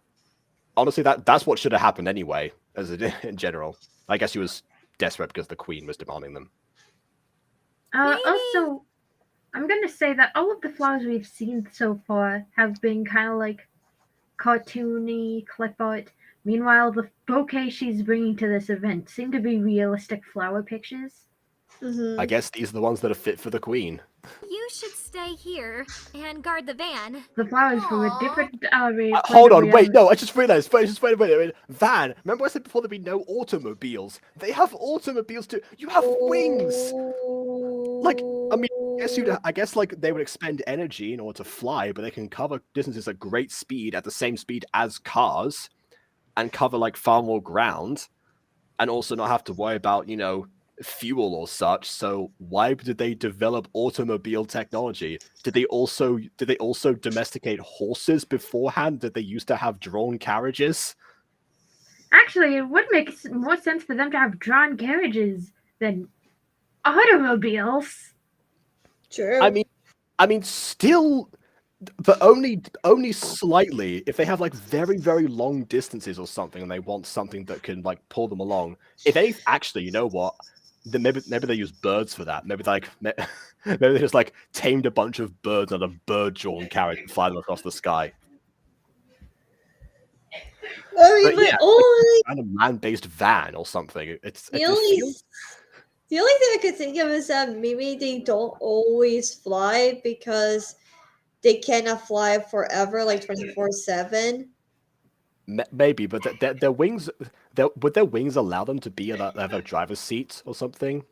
Honestly, that's what should have happened anyway, in general. I guess he was desperate because the Queen was demanding them. also, I'm gonna say that all of the flowers we've seen so far have been kind of like cartoony, clip art. Meanwhile, the bouquet she's bringing to this event seem to be realistic flower pictures. I guess these are the ones that are fit for the Queen. You should stay here and guard the van. The flowers from a different Hold on, wait, no, I just realized. Wait, van. Remember I said before there'd be no automobiles? They have automobiles too. You have wings. I guess they would expend energy in order to fly, but they can cover distances at great speed at the same speed as cars, and cover far more ground, and also not have to worry about fuel or such. So why did they develop automobile technology? Did they also domesticate horses beforehand? Did they used to have drawn carriages? Actually, it would make more sense for them to have drawn carriages than automobiles. True. I mean, still, but only slightly. If they have very, very long distances or something, and they want something that can pull them along. If any, actually, you know what? Then maybe they use birds for that. Maybe they just tamed a bunch of birds on a bird-drawn carriage and fly them across the sky. I mean, But yeah, only kind of land-based van or something. the only thing I could think of is that maybe they don't always fly because they cannot fly forever, 24/7. Maybe, but their wings, would their wings allow them to be have a driver's seat or something?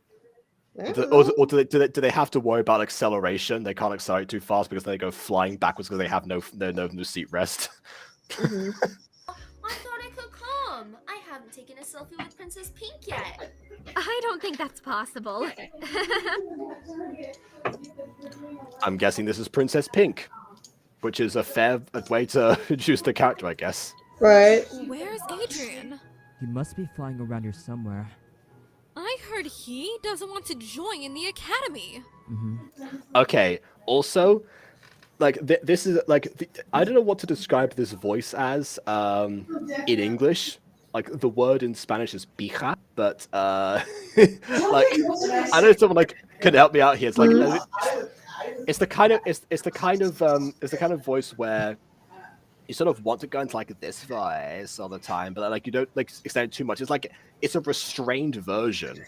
Or do they have to worry about acceleration? They can't accelerate too fast because they go flying backwards because they have no seat rest. Mhm. I thought I could come. I haven't taken a selfie with Princess Pink yet. I don't think that's possible. I'm guessing this is Princess Pink, which is a fair way to introduce the character, I guess. Right. Where's Adrian? He must be flying around here somewhere. I heard he doesn't want to join the academy. Okay. Also, like this is like I don't know what to describe this voice as in English. Like the word in Spanish is pija, but like I don't know if someone like can help me out here. It's like it's the kind of voice where you sort of want to go into like this voice all the time, but like you don't like extend it too much. It's like it's a restrained version.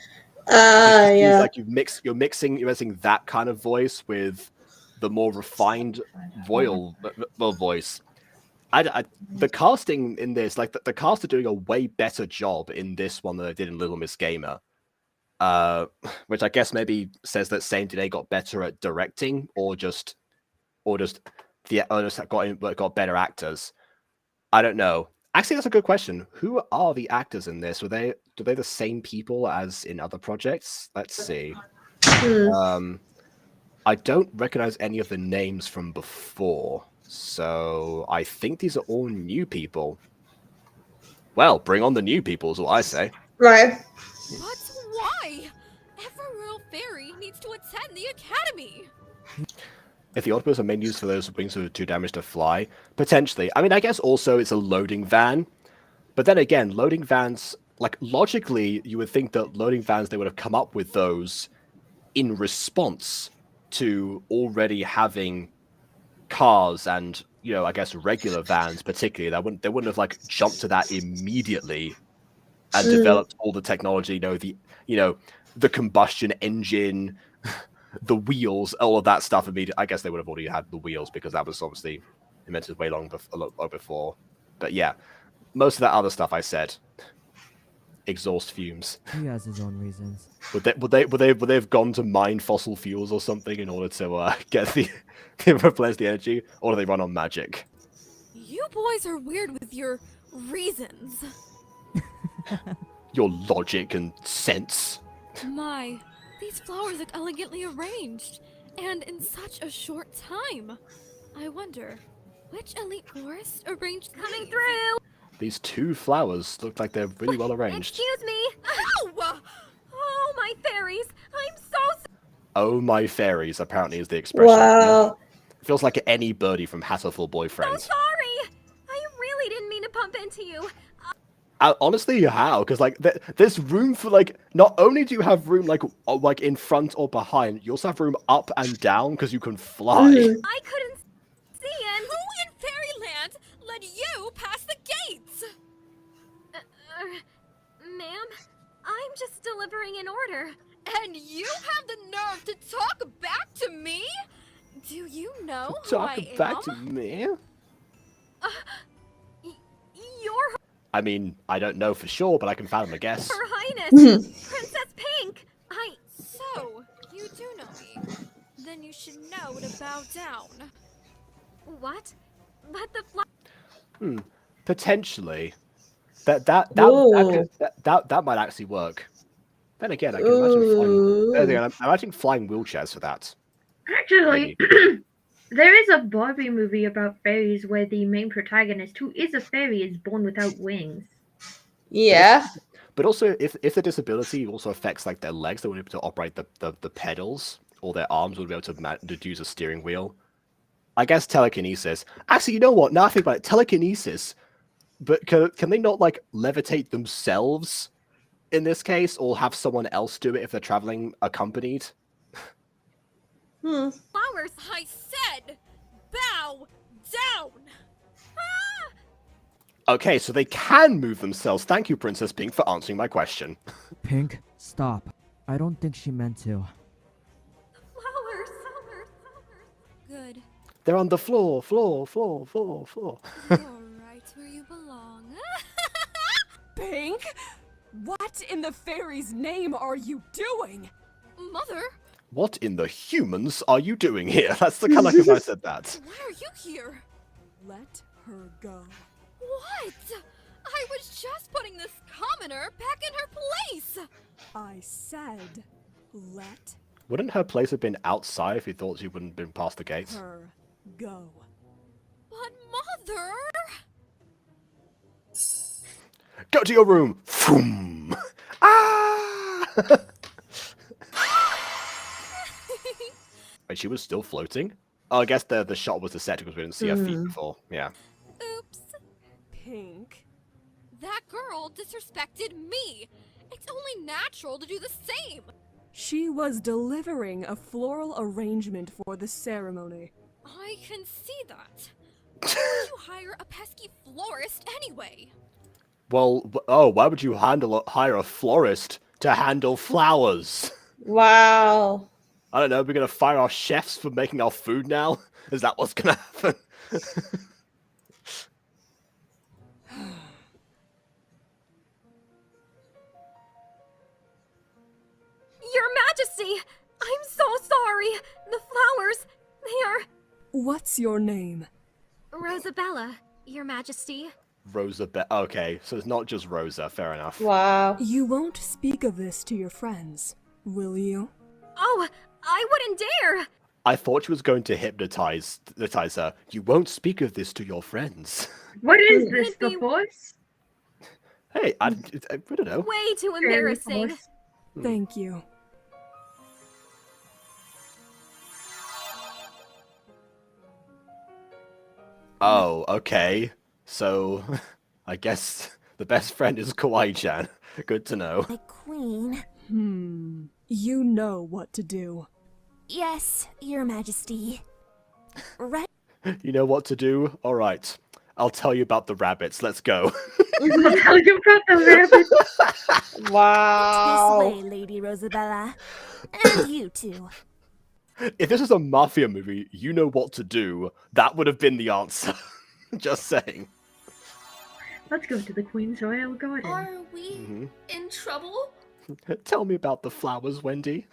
Yeah. Like you're mixing that kind of voice with the more refined royal voice. The casting in this, like the cast are doing a way better job in this one than they did in Little Miss Gamer. Which I guess maybe says that Seym today got better at directing, or just got better actors. I don't know. Actually, that's a good question. Who are the actors in this? Do they the same people as in other projects? Let's see. I don't recognize any of the names from before, so I think these are all new people. Well, bring on the new people is what I say. Right. But why? Every royal fairy needs to attend the academy. If the Autobots are mainly used for those wings that are too damaged to fly, potentially. I mean, I guess also it's a loading van. But then again, loading vans, like logically, you would think that loading vans, they would have come up with those in response to already having cars and, you know, I guess regular vans particularly. They wouldn't have like jumped to that immediately and developed all the technology, the combustion engine, the wheels, all of that stuff immediately. I guess they would have already had the wheels because that was obviously invented way long before. But yeah, most of that other stuff I said, exhaust fumes. He has his own reasons. Would they have gone to mine fossil fuels or something in order to get the replace the energy, or do they run on magic? You boys are weird with your reasons. Your logic and sense. My, these flowers look elegantly arranged, and in such a short time. I wonder, which elite florist arranged Coming through! These two flowers look like they're really well arranged. Excuse me! Ow! Oh, my fairies! I'm so Oh, my fairies, apparently is the expression. Wow. Feels like any birdie from Hatterful Boyfriend. sorry! I really didn't mean to bump into you. Honestly, how? Because like there's room for like, not only do you have room like in front or behind, you also have room up and down because you can fly. I couldn't see and... Who in Fairyland let you pass the gates? Ma'am, I'm just delivering an order. And you have the nerve to talk back to me? Do you know who Talk I back am? to me? Your I mean, I don't know for sure, but I can fathom a guess. Her Highness, Princess Pink. So, you do know me. Then you should know to bow down. What? But the Potentially. That might actually work. Then again, I can imagine flying. I'm imagining flying wheelchairs for that. Actually, there is a Barbie movie about fairies where the main protagonist, who is a fairy, is born without wings. Yeah. But also, if the disability also affects like their legs, they wouldn't be able to operate the pedals, or their arms would be able to use a steering wheel. I guess telekinesis. Actually, you know what? Now I think about it, telekinesis. But can they not like levitate themselves in this case, or have someone else do it if they're traveling accompanied? flowers. I said, bow down. Okay, so they can move themselves. Thank you, Princess Pink, for answering my question. Pink, stop. I don't think she meant to. Flowers. Good. They're on the floor. You're right where you belong. Pink? What in the fairy's name are you doing? Mother? What in the humans are you doing here? That's the kind of like if I said that. Why are you here? Let her go. What? I was just putting this commoner back in her place! I said, let Wouldn't her place have been outside if you thought she wouldn't have been past the gates? her go. But Mother! Go to your room! Vroom! Ah! Wait, she was still floating? Oh, I guess the shot was the set because we didn't see her feet before. Yeah. Oops. Pink. That girl disrespected me. It's only natural to do the same. She was delivering a floral arrangement for the ceremony. I can see that. Why would you hire a pesky florist anyway? Well, why would you hire a florist to handle flowers? Wow. I don't know, we're gonna fire our chefs for making our food now? Is that what's gonna happen? Your Majesty! I'm so sorry! The flowers, they are... What's your name? Rosabella, Your Majesty. Rosa okay, so it's not just Rosa, fair enough. Wow. You won't speak of this to your friends, will you? Oh, I wouldn't dare! I thought she was going to hypnotize her. You won't speak of this to your friends. What is this, the Force? Hey, I don't know. Way too embarrassing. Thank you. Oh, okay. So, I guess the best friend is Kawaii-chan. Good to know. My queen. You know what to do. Yes, Your Majesty. Right. You know what to do? Alright. I'll tell you about the rabbits. Let's go. I'll tell you about the rabbit. Wow. This way, Lady Rosabella. And you too. If this is a mafia movie, you know what to do. That would have been the answer. Just saying. Let's go to the Queen's Royal Garden. Are we in trouble? Tell me about the flowers, Wendy.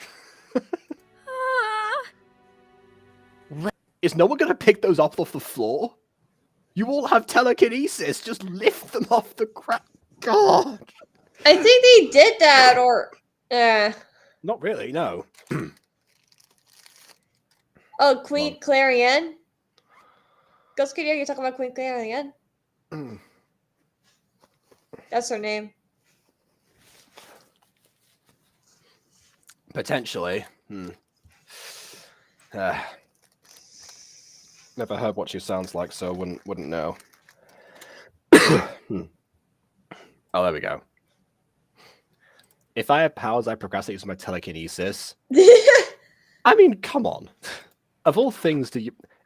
Is no one going to pick those up off the floor? You all have telekinesis. Just lift them off the crap. God. I think they did that, or... Not really, no. Oh, Queen Clarion? Ghost Kitty, you're talking about Queen Clarion? That's her name. Potentially. Never heard what she sounds like, so wouldn't know. Oh, there we go. If I had powers, I procrastinate using my telekinesis. I mean, come on. Of all things,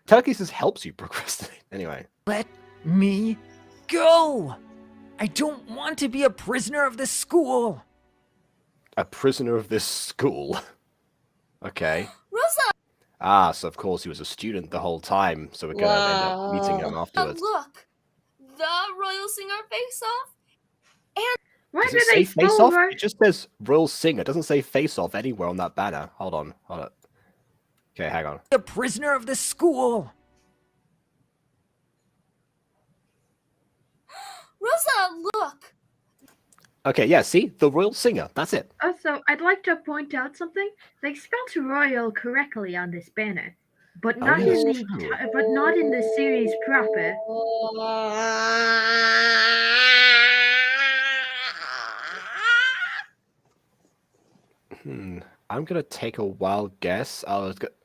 telekinesis helps you procrastinate. Anyway. Let me go! I don't want to be a prisoner of this school! A prisoner of this school. Okay. Rosa! Ah, so of course he was a student the whole time, so we're gonna end up meeting him afterwards. Look! The Royal Singer face-off? And Why Does do it they say face spell off? her? It just says Royal Singer. It doesn't say face off anywhere on that banner. Hold on. Okay, hang on. A prisoner of this school! Rosa, look! Okay, yeah, see? The Royal Singer. That's it. Also, I'd like to point out something. They spelled royal correctly on this banner, but not yes, in the true. but not in the series proper. I'm gonna take a wild guess. I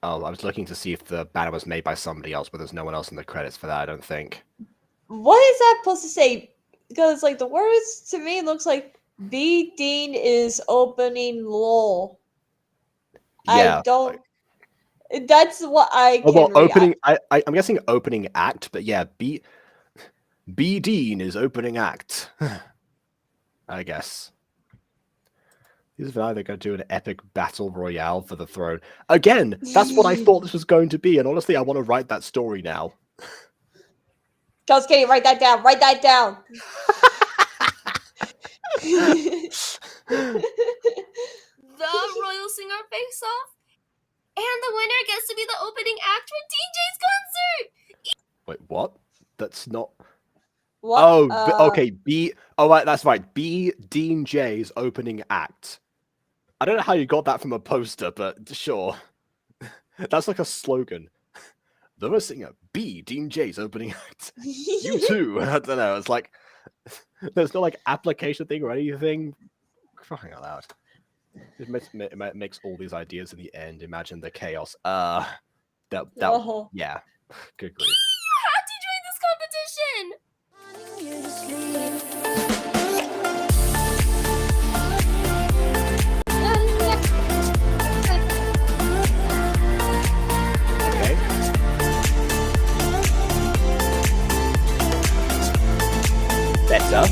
was looking to see if the banner was made by somebody else, but there's no one else in the credits for that, I don't think. What is that supposed to say? Because, like, the words to me looks like B. Dean is opening lol. Yeah. I don't... That's what I Oh, can well, read. opening... I'm guessing opening act, but yeah, B. Dean is opening act. I guess. These are either going to do an epic battle royale for the throne. Again, that's what I thought this was going to be, and honestly, I want to write that story now. Ghost Kitty, write that down. Write that down. The Royal Singer face What? Okay. B. Oh, right, that's right. B. Dean J's opening act. I don't know how you got that from a poster, but sure. That's like a slogan. The first singer, B. Dean J's opening act. You too. I don't know. It's like there's no like application thing or anything. Crying out loud. It makes all these ideas in the end. Imagine the chaos. Oh. Yeah. Good grief. How'd you join this competition? Okay. Better.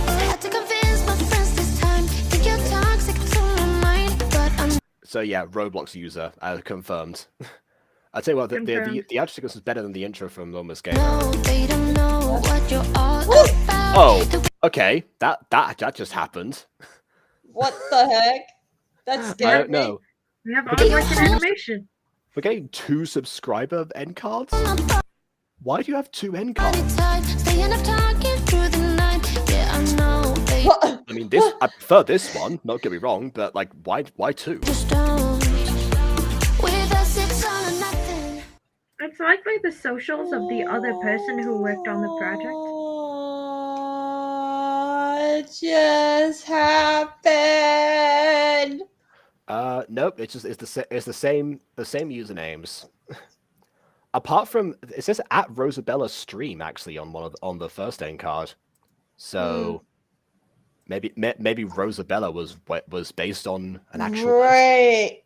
Had to convince my friends this time. Think you're toxic to my mind, but I'm So yeah, Roblox user confirmed. I tell you what, the outro sequence is better than the intro from Loma's game. no, they don't know what you're all about. Oh, okay. That just happened. What the heck? That's I scary. don't know. We have We're getting automated animation. We're getting 2 subscriber end cards. Why do you have 2 end cards? Staying up talking through the night. Yeah, I know they What? I mean, I prefer this one. Not get me wrong, but like, why 2? just don't. With us, it's all or nothing. It's likely the socials of the other person who worked on the project. What just happened? Nope. It's the same usernames. Apart from it says at Rosabella stream actually on the first end card. So maybe Rosabella was based on an actual person. Right.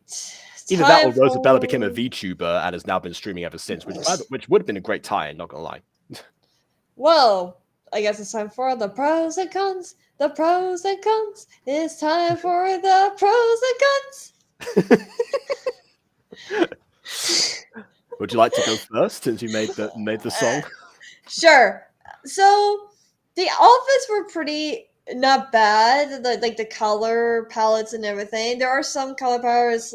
Either that or Rosabella became a VTuber and has now been streaming ever since, which would have been a great tie-in, not gonna lie. Well, I guess it's time for the pros and cons. The pros and cons. It's time for the pros and cons. Would you like to go first since you made the song? Sure. So the outfits were pretty not bad. Like the color palettes and everything. There are some color palettes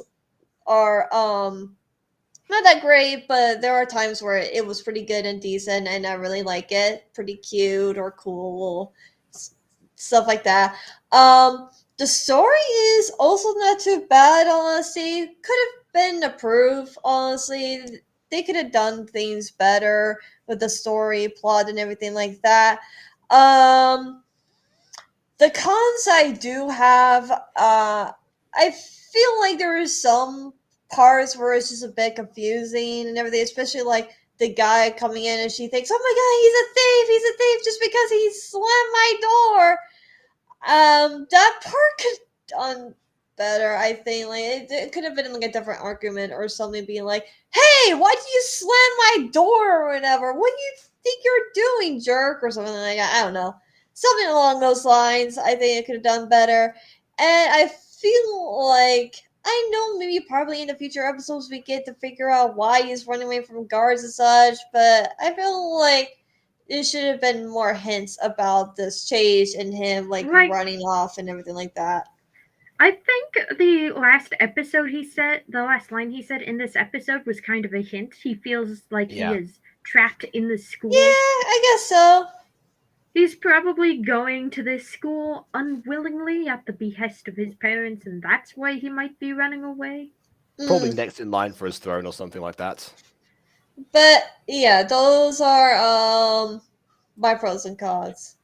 are not that great, but there are times where it was pretty good and decent, and I really like it. Pretty cute or cool, stuff like that. The story is also not too bad, honestly. Could have been improved, honestly. They could have done things better with the story, plot, and everything like that. The cons I do have, I feel like there is some parts where it's just a bit confusing and everything, especially like the guy coming in and she thinks, oh my god, he's a thief just because he slammed my door. That part could have done better, I think. Like it could have been like a different argument or something, being like, hey, why did you slam my door or whatever? What do you think you're doing, jerk, or something like that? I don't know. Something along those lines. I think it could have done better. And I feel like I know maybe probably in the future episodes we get to figure out why he's running away from guards and such, but I feel like there should have been more hints about this chase and him like running off and everything like that. I think the last line he said in this episode was kind of a hint. He feels like he is trapped in the school. Yeah, I guess so. He's probably going to this school unwillingly at the behest of his parents, and that's why he might be running away. Probably next in line for his throne or something like that. But yeah, those are my pros and cons.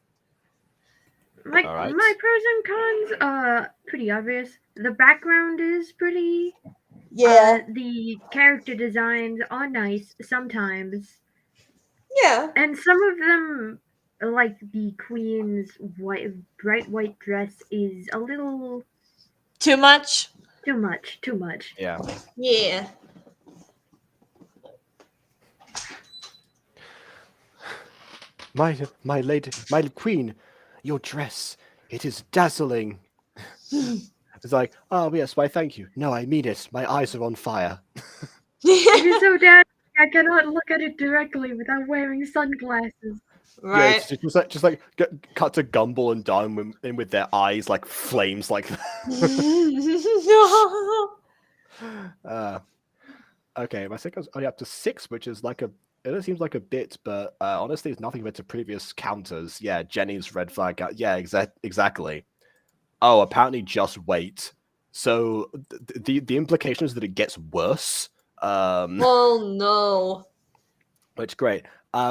My pros and cons are pretty obvious. The background is pretty. Yeah. The character designs are nice sometimes. Yeah. And some of them, like the queen's bright white dress, is a little too much. Too much. Yeah. Yeah. My lady, my queen, your dress, it is dazzling. It's like, oh yes, why thank you. No, I mean it. My eyes are on fire. It is so dazzling I cannot look at it directly without wearing sunglasses. Right. Yeah, it's just like cut to Gumball and Don with their eyes like flames like that. Okay, my second's only up to 6, which is like a It seems like a bit, but honestly, it's nothing compared to previous counters. Yeah, Jenny's red flag. Yeah, exactly. Oh, apparently, just wait. So the implication is that it gets worse. Oh no. Which great.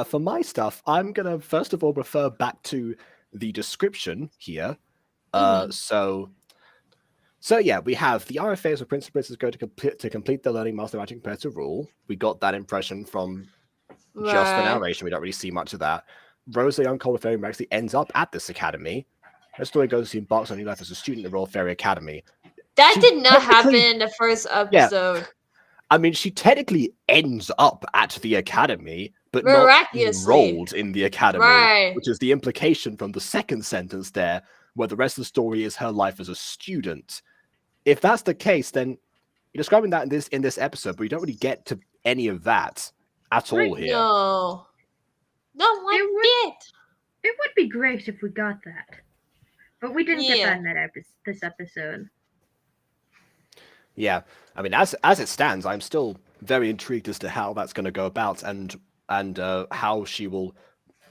For my stuff, I'm gonna first of all refer back to the description here. So yeah, we have the RFAs where Prince and Princess go to complete their learning master magic compared to rule. We got that impression from just the Right. narration. We don't really see much of that. Rose, the young Cold Fairy, actually ends up at this academy. Her story goes she embarks on a new life as a student at the Royal Fairy Academy. That She did not happen technically- in the first Yeah. episode. I mean, she technically ends up at the academy, but not Miraculously. enrolled in the academy, Right. which is the implication from the second sentence there, where the rest of the story is her life as a student. If that's the case, then you're describing that in this episode, but you don't really get to any of that at all here. No. Not one bit. It would be great if we got that, but we didn't get Yeah. that in this episode. Yeah, I mean, as it stands, I'm still very intrigued as to how that's going to go about, and how she will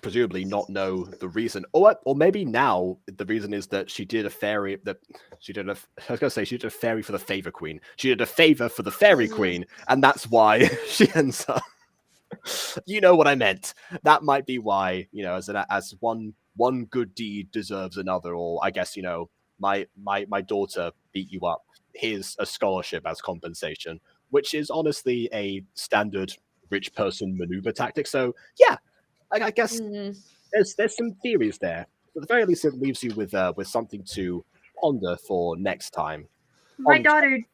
presumably not know the reason, or maybe now the reason is that she did a fairy that she did a. I was going to say she did a fairy for the favor queen. She did a favor for the fairy queen, and that's why she ends up. You know what I meant. That might be why, as one good deed deserves another, or I guess my daughter beat you up. Here's a scholarship as compensation, which is honestly a standard rich person maneuver tactic. So yeah, I guess there's some theories there. But at the very least, it leaves you with something to ponder for next time. My daughter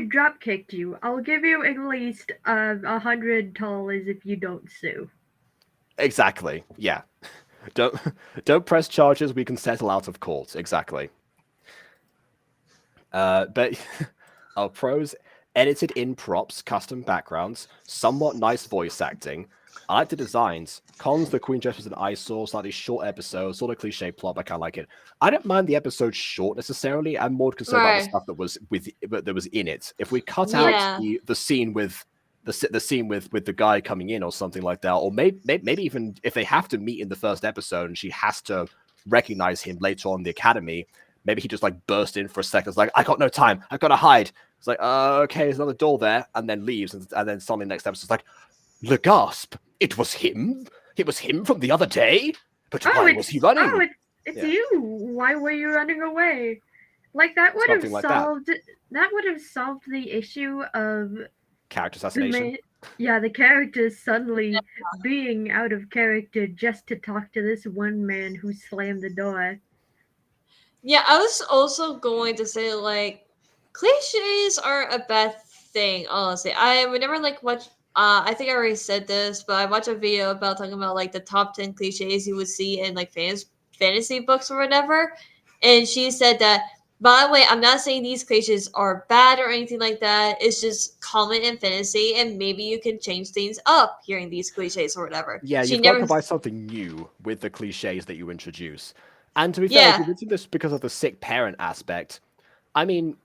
drop kicked you. I'll give you at least $100 if you don't sue. Exactly. Yeah. Don't press charges. We can settle out of court. Exactly. But our pros: edited in props, custom backgrounds, somewhat nice voice acting. I like the designs. Cons: the Queen Dress was an eyesore, slightly short episode, sort of cliche plot, but I kind of like it. I don't mind the episode short necessarily. I'm more concerned about the stuff that was in it. If we cut out the scene with the scene with the guy coming in or something like that, or maybe even if they have to meet in the first episode and she has to recognize him later on in the academy, maybe he just like burst in for a second. It's like, I got no time. I've got to hide. It's like, okay, there's another door there, and then leaves, and then suddenly next episode, it's like, the gasp! It was him. It was him from the other day. But why was he running? Oh, it's you. Why were you running away? Like that would have solved. That would have solved the issue of character assassination. The characters suddenly being out of character just to talk to this one man who slammed the door. Yeah, I was also going to say, like, cliches are a bad thing, honestly. I whenever watch I think I already said this, but I watched a video about talking about like the top 10 cliches you would see in like fantasy books or whatever. And she said that, by the way, I'm not saying these cliches are bad or anything like that. It's just common in fantasy, and maybe you can change things up hearing these cliches or whatever. Yeah, you've got to provide something new with the cliches that you introduce. And to be fair, if you did this because of the sick parent aspect, I mean,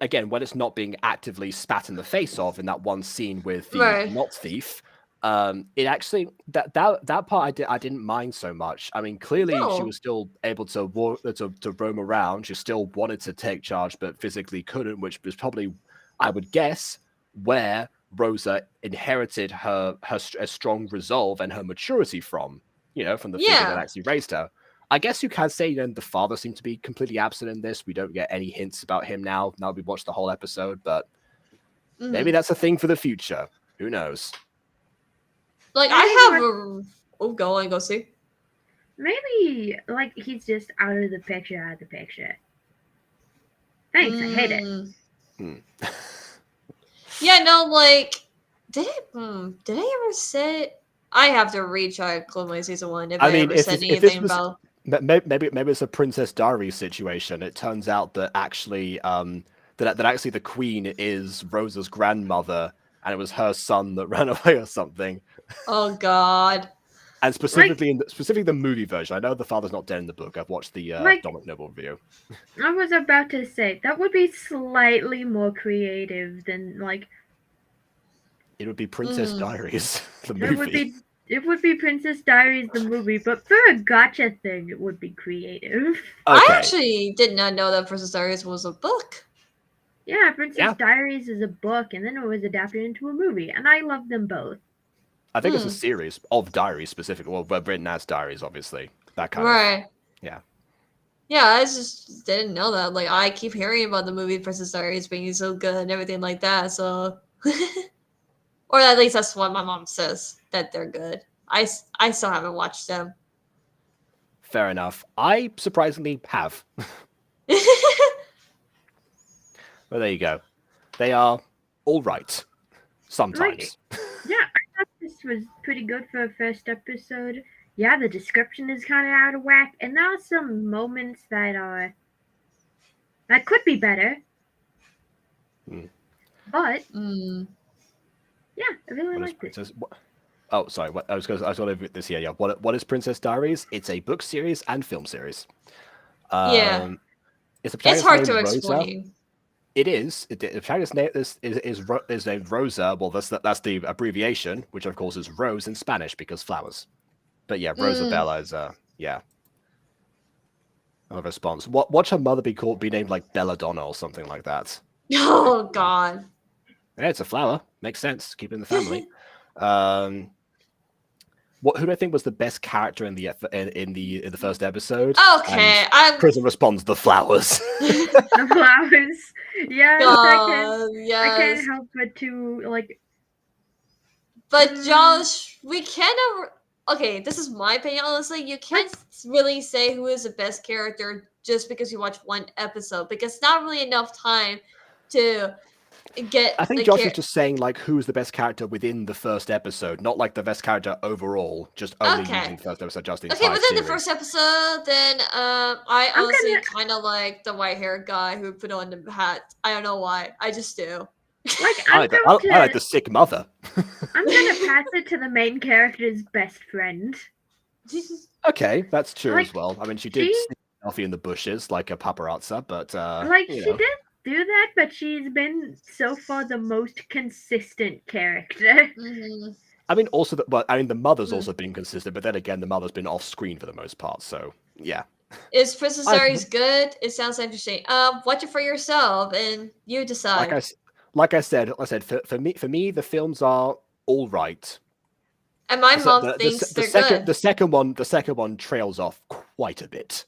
again, when it's not being actively spat in the face of in that one scene with the not thief, it actually that part I didn't mind so much. I mean, clearly she was still able to roam around. She still wanted to take charge, but physically couldn't, which was probably, I would guess, where Rosa inherited her strong resolve and her maturity from. From the figure that actually raised her. I guess you can say then the father seemed to be completely absent in this. We don't get any hints about him now we watched the whole episode, but maybe that's a thing for the future. Who knows? Like, I have go see. Maybe, like, he's just out of the picture. Thanks, I hate it. Yeah, no, like, did I ever say... I have to retry Clone Season 1 if I ever said anything about... Maybe it's a Princess Diary situation. It turns out that actually that actually the Queen is Rosa's grandmother, and it was her son that ran away or something. Oh God! And specifically specifically the movie version. I know the father's not dead in the book. I've watched the Dominic Noble review. I was about to say that would be slightly more creative than like. It would be Princess Diaries, the It would movie. be Princess Diaries the movie, but for a gotcha thing, it would be creative. I Okay. actually did not know that Princess Diaries was a book. Yeah, Princess Diaries is a book, and then it was adapted into a movie, and I love them both. I think it's a series of diaries specifically. Well, written as diaries, obviously. That kind Right. of. Yeah. Yeah, I just didn't know that. Like, I keep hearing about the movie Princess Diaries being so good and everything like that, so... Or at least that's what my mom says, that they're good. I still haven't watched them. Fair enough. I surprisingly have. Well, there you go. They are all right. Sometimes. Yeah, I thought this was pretty good for a first episode. Yeah, the description is kind of out of whack, and there are some moments that could be better. But yeah, I really like this. Oh, sorry. I was going to read this here. Yeah. What is Princess Diaries? It's a book series and film series. Yeah. It's hard to Rosa. explain. It is. The protagonist's name is named Rosa. Well, that's the abbreviation, which of course is Rose in Spanish because flowers. But yeah, Rosabella is yeah. A response. Watch her mother be named like Belladonna or something like that. Oh God. Yeah, it's a flower. Makes sense. Keep it in the family. Who do I think was the best character in the first episode? Okay, Prism responds, the flowers. The flowers. Yes, I can't yes. help but to like. But Josh, we cannot. Okay, this is my opinion. Honestly, you can't really say who is the best character just because you watch one episode, because it's not really enough time to get. I think Josh is just saying like who's the best character within the first episode, not like the best character overall. Just only using the first episode, just the entire within series. the first episode, then I honestly kind of like the white-haired guy who put on the hat. I don't know why. I just do. Like I like the sick mother. I'm gonna pass it to the main character's best friend. Okay, that's true as well. I mean, she did sneak Elfie in the bushes like a paparazza, but she did do that, but she's been so far the most consistent character. I mean, also the mother's also been consistent, but then again, the mother's been off screen for the most part. So yeah. Is Princess Diaries good? It sounds interesting. Watch it for yourself and you decide. Like I said, for me, the films are all right. And my mom thinks they're good. The second one trails off quite a bit.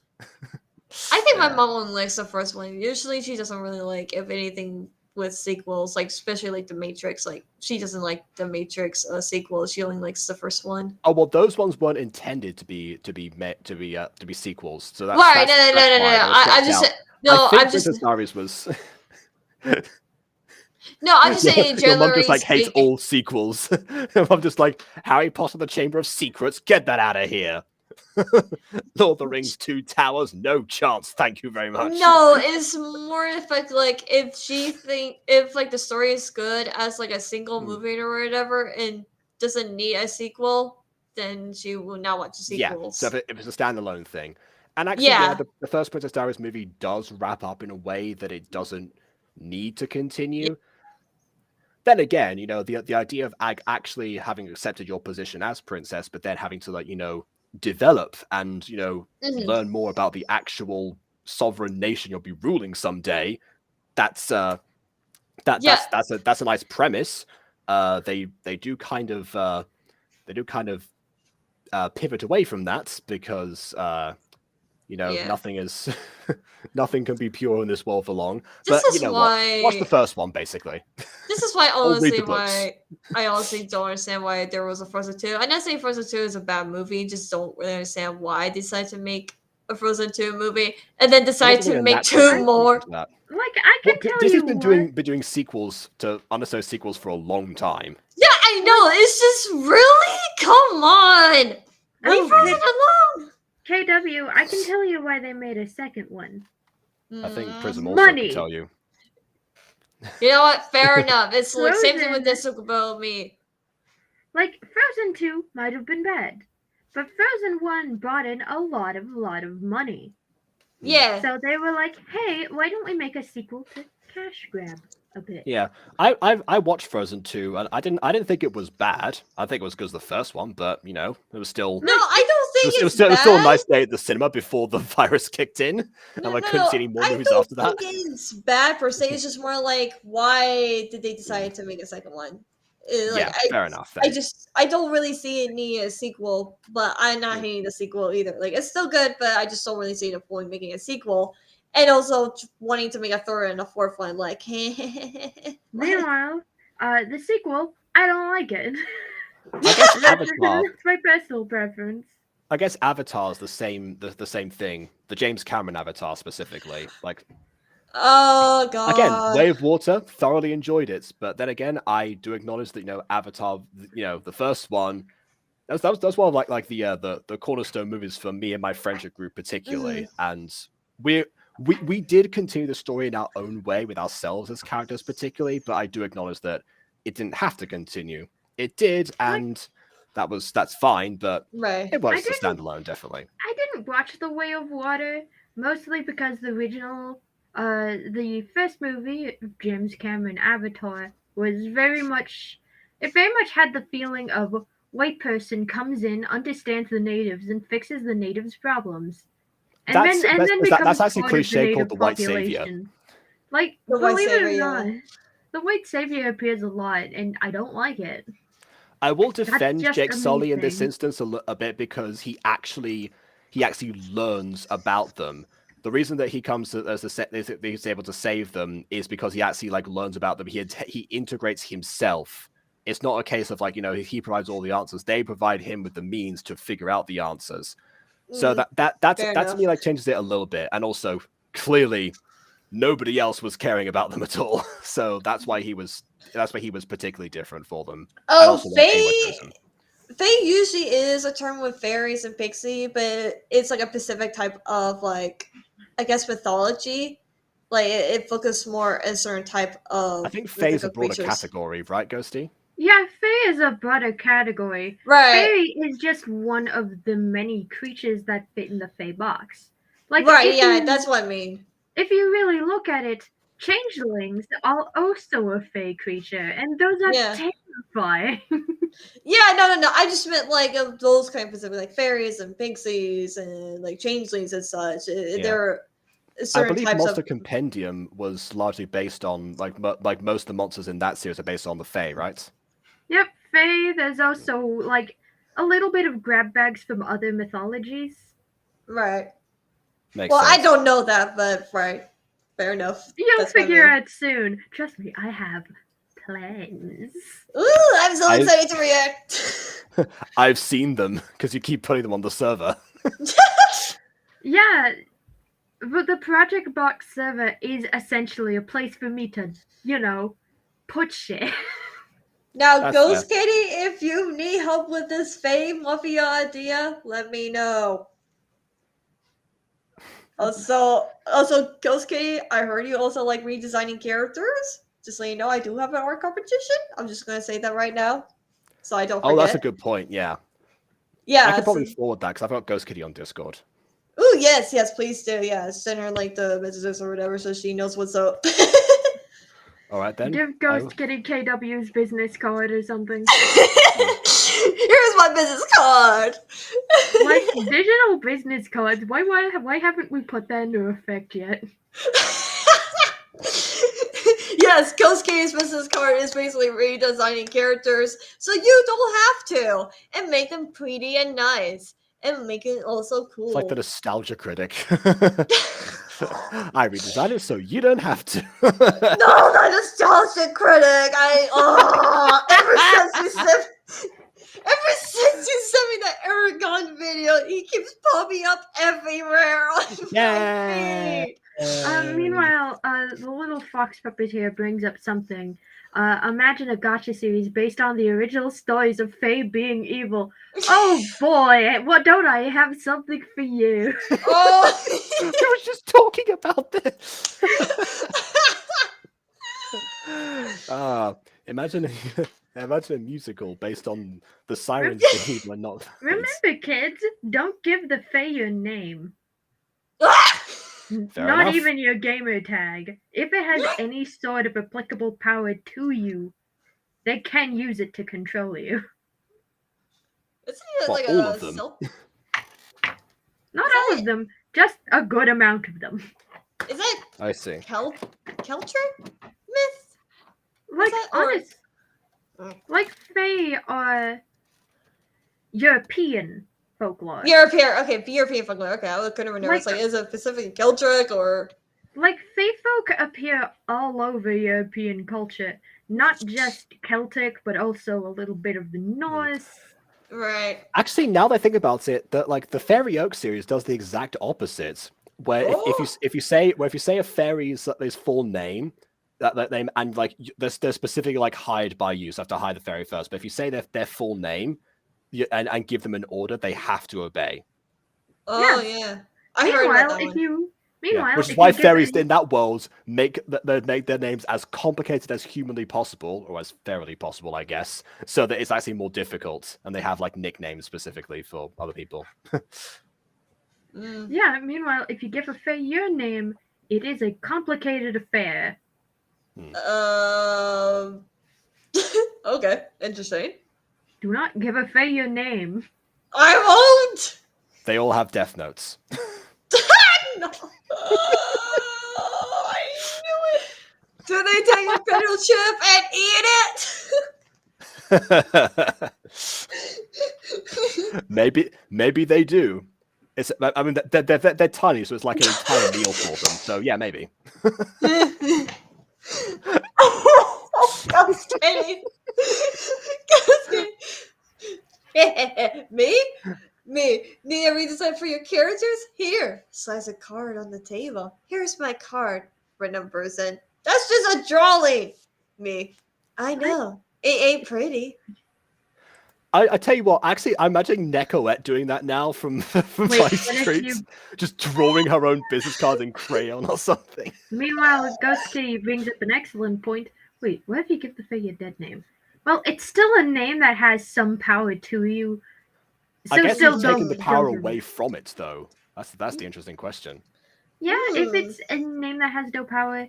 I think my mom only likes the first one. Usually, she doesn't really like, if anything, with sequels, like especially like the Matrix. Like she doesn't like the Matrix sequel. She only likes the first one. Oh well, those ones weren't intended to be sequels. So that's right. No. I'm just Princess Diaries was. No, I'm just saying. Your mom just like hates all sequels. I'm just like Harry Potter: The Chamber of Secrets. Get that out of here. Lord of the Rings: Two Towers. No chance. Thank you very much. No, it's more like if like the story is good as like a single movie or whatever and doesn't need a sequel, then she will not watch the sequels. Yeah. So if it's a standalone thing, and actually, the first Princess Diaries movie does wrap up in a way that it doesn't need to continue. Yeah. Then again, the idea of actually having accepted your position as princess, but then having to develop and learn more about the actual sovereign nation you'll be ruling someday. That's a nice premise. They do kind of pivot away from that because nothing can be pure in this world for long. But watch the first one basically. This is why I honestly don't understand why there was a Frozen 2. I'm not saying Frozen 2 is a bad movie, just don't really understand why they decided to make a Frozen 2 movie and then decide to make 2 more. Like I can tell Disney's you been doing sequels to unnecessary sequels for a long time. Yeah, I know. It's just really come on. Leave Frozen alone. KW, I can tell you why they made a second one. I think Prism also can tell you. You know what? Fair enough. It's like same thing with this about me. Like Frozen 2 might have been bad, but Frozen 1 brought in a lot of money. Yeah. So they were like, "Hey, why don't we make a sequel to Cash Grab?" a bit. Yeah, I watched Frozen 2, and I didn't think it was bad. I think it was because the first one, but you know, it was still No, I don't think it was it's still, it was bad. still a nice day at the cinema before the virus kicked in, and I couldn't see any more I movies don't after that. think it's bad per se. It's just more like, why did they decide to make a second one? Like, Yeah, fair enough. I Then. I don't really see it need a sequel, but I'm not hating the sequel either. Like, it's still good, but I just don't really see the point making a sequel. And also wanting to make a third and a fourth one, like, Meanwhile, the sequel, I don't like it. I guess Avatar. That's my personal preference. I guess Avatar's the same thing. The James Cameron Avatar specifically, like. Oh god. Again, Way of Water, thoroughly enjoyed it, but then again, I do acknowledge that Avatar, the first one, that's one of like the cornerstone movies for me and my friendship group particularly, and we did continue the story in our own way with ourselves as characters particularly, but I do acknowledge that it didn't have to continue. It did, and that's fine, but it was a standalone, definitely. I didn't watch The Way of Water mostly because the original. The first movie, James Cameron Avatar, was very much had the feeling of a white person comes in, understands the natives, and fixes the natives' problems. And then becomes that's actually part cliche of the called the white savior. population. Like, The white believe it or savior, not, the white savior appears a lot, and I don't like it. I will defend just Jake Sully in this amazing. instance a bit because he actually learns about them. The reason that he comes as he's able to save them is because he actually learns about them. He integrates himself. It's not a case of he provides all the answers. They provide him with the means to figure out the answers. So that to me changes it a little bit. And also clearly nobody else was caring about them at all. So that's why he was particularly different for them. Oh, Fae usually is a term with fairies and pixie, but it's like a specific type of I guess mythology. Like it focuses more on a certain type of. I think Fae is a broader category, right, Ghosty? Yeah, Fae is a broader category. Right. Fae is just one of the many creatures that fit in the Fae box. That's what I mean. If you really look at it, changelings are also a Fae creature, and those are terrifying. No. I just meant of those kind of specific, fairies and pixies and changelings and such. There are certain I believe types Monster of Compendium was largely based on most of the monsters in that series are based on the Fae, right? Yep, Fae. There's also a little bit of grab bags from other mythologies. Right. Makes sense. I don't know that, but right. Fair enough. You'll figure out soon. Trust me, I have plans. Ooh, I'm so excited to react. I've seen them because you keep putting them on the server. Yeah, but the Project Box server is essentially a place for me to, put shit. Now, Ghost Kitty, if you need help with this Fae Mafia idea, let me know. Also, Ghost Kitty, I heard you also like redesigning characters. Just so you know, I do have an art competition. I'm just gonna say that right now, so I don't forget. Oh, that's a good point. Yeah. Yeah. I could probably forward that because I've got Ghost Kitty on Discord. Oh yes, please do. Yeah, send her the messages or whatever so she knows what's up. All right then. Give Ghost Kitty KW's business card or something. Here's my business card. Digital business cards. Why haven't we put that into effect yet? Yes, Ghost Kitty's business card is basically redesigning characters so you don't have to, and make them pretty and nice, and make it also cool. It's like the nostalgia critic. I redesigned it so you don't have to. No, the nostalgia critic. Ever since you sent me that Aragon video, he keeps popping up everywhere on my feed. Meanwhile, the little fox puppeteer brings up something. Imagine a gacha series based on the original stories of Fae being evil. Oh boy, what don't I have something for you? Oh, I was just talking about this. Imagine a musical based on the sirens being evil and not. Remember, kids, don't give the Fae your name. Fair Not enough. even your gamer tag. If it has any sort of applicable power to you, they can use it to control you. Isn't it Well, like all a of them. self? Not Is that all of them, just a good amount of them. Is that I see. Kelcher myth? Like that, or- honest, like Fae are European folklore. European folklore. Okay, I couldn't remember. Like- It's like, is it Pacific Celtic or? Like Fae folk appear all over European culture, not just Celtic, but also a little bit of the Norse. Right. Actually, now that I think about it, that like the Fairy Oak series does the exact opposite. Where if you say a fairy's full name, that name, and like they're specifically like hired by you, so you have to hire the fairy first. But if you say their full name, and give them an order, they have to obey. Oh yeah. I heard about that one. Which is why fairies in that world make their names as complicated as humanly possible, or as fairly possible, I guess, so that it's actually more difficult, and they have like nicknames specifically for other people. Yeah, meanwhile, if you give a fae your name, it is a complicated affair. Okay, interesting. Do not give a fae your name. I won't! They all have death notes. No. I knew it! Do they take your pedal chip and eat it? Maybe they do. I mean, they're tiny, so it's like an entire meal for them. So yeah, maybe. Ghost Kitty! Ghost Kitty! Me? Need a redesign for your characters? Here, slice a card on the table. Here's my card. Random person. That's just a drawing. Me. I know. It ain't pretty. I tell you what, actually, I'm imagining Nekoette doing that now from Vice Streets, just drawing her own business cards in crayon or something. Meanwhile, Ghost Kitty brings up an excellent point. Wait, what if you give the fae a dead name? Well, it's still a name that has some power to you. So I guess still you're taking the power away from it, though. That's the interesting question. Yeah, if it's a name that has no power.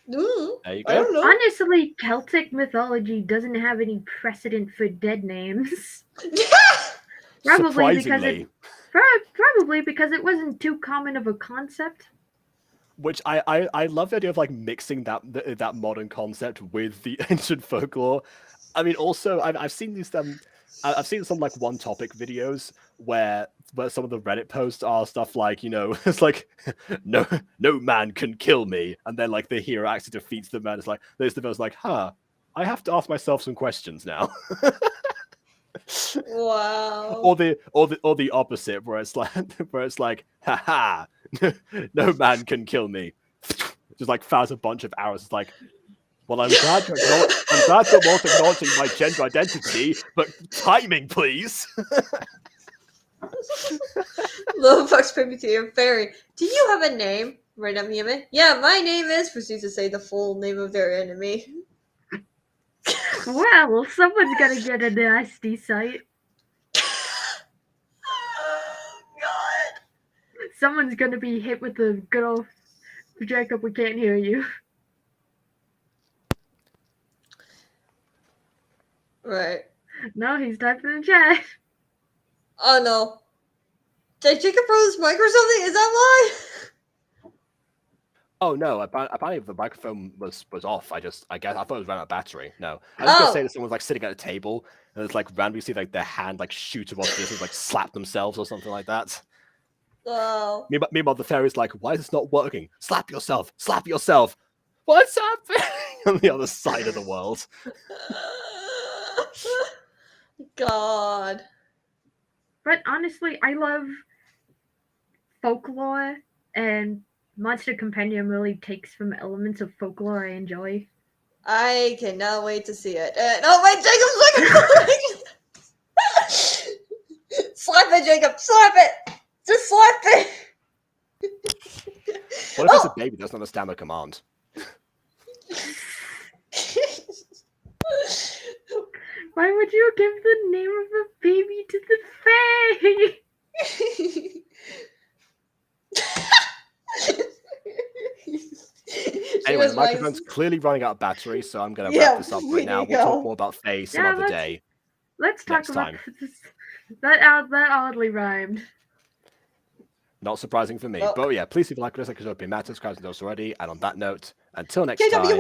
There you I go. don't know. Honestly, Celtic mythology doesn't have any precedent for dead names. Probably because it wasn't too common of a concept. Which I love the idea of like mixing that modern concept with the ancient folklore. I mean, also I've seen these I've seen some like one topic videos where some of the Reddit posts are stuff like, you know, it's like no man can kill me, and then like the hero actually defeats the man. It's like there's the verse like, I have to ask myself some questions now. Wow. Or the opposite, where it's like, haha, no man can kill me. Just like fires a bunch of arrows. It's like, well, I'm glad you're both acknowledging my gender identity, but timing, please. Little Fox Primitive and Fairy. Do you have a name? Random human. Yeah, my name is. Proceeds to say the full name of their enemy. Well, someone's gonna get a nasty sight. God. Someone's gonna be hit with the good old Jacob, we can't hear you. Right. No, he's typing in chat. Oh no. Did Jacob broke his mic or something? Is that why? Oh no! Apparently the microphone was off. I thought it was ran out of battery. No, I was gonna say that someone was like sitting at a table and it's like randomly see like their hand like shoot towards this and like slap themselves or something like that. Oh. Meanwhile, the fairy's like, "Why is this not working? Slap yourself! Slap yourself! What's happening?" On the other side of the world. God. But honestly, I love folklore, and Monster Compendium really takes from elements of folklore I enjoy. I cannot wait to see it. Oh wait, Jacob's looking. Slap it, Jacob! Slap it! Just slap it! What if it's a baby that doesn't understand the command? Why would you give the name of a baby to the fae? is my nice. microphone's clearly running out of battery, so I'm going to Yeah, wrap this up there right now. you We'll talk go. more about Faye some Yeah, other day. Let's talk Next about time. this. That oddly rhymed. Not surprising for me. Well- But yeah, please leave a like on this episode, be mad, subscribe to those already. And on that note, until next KW1! time.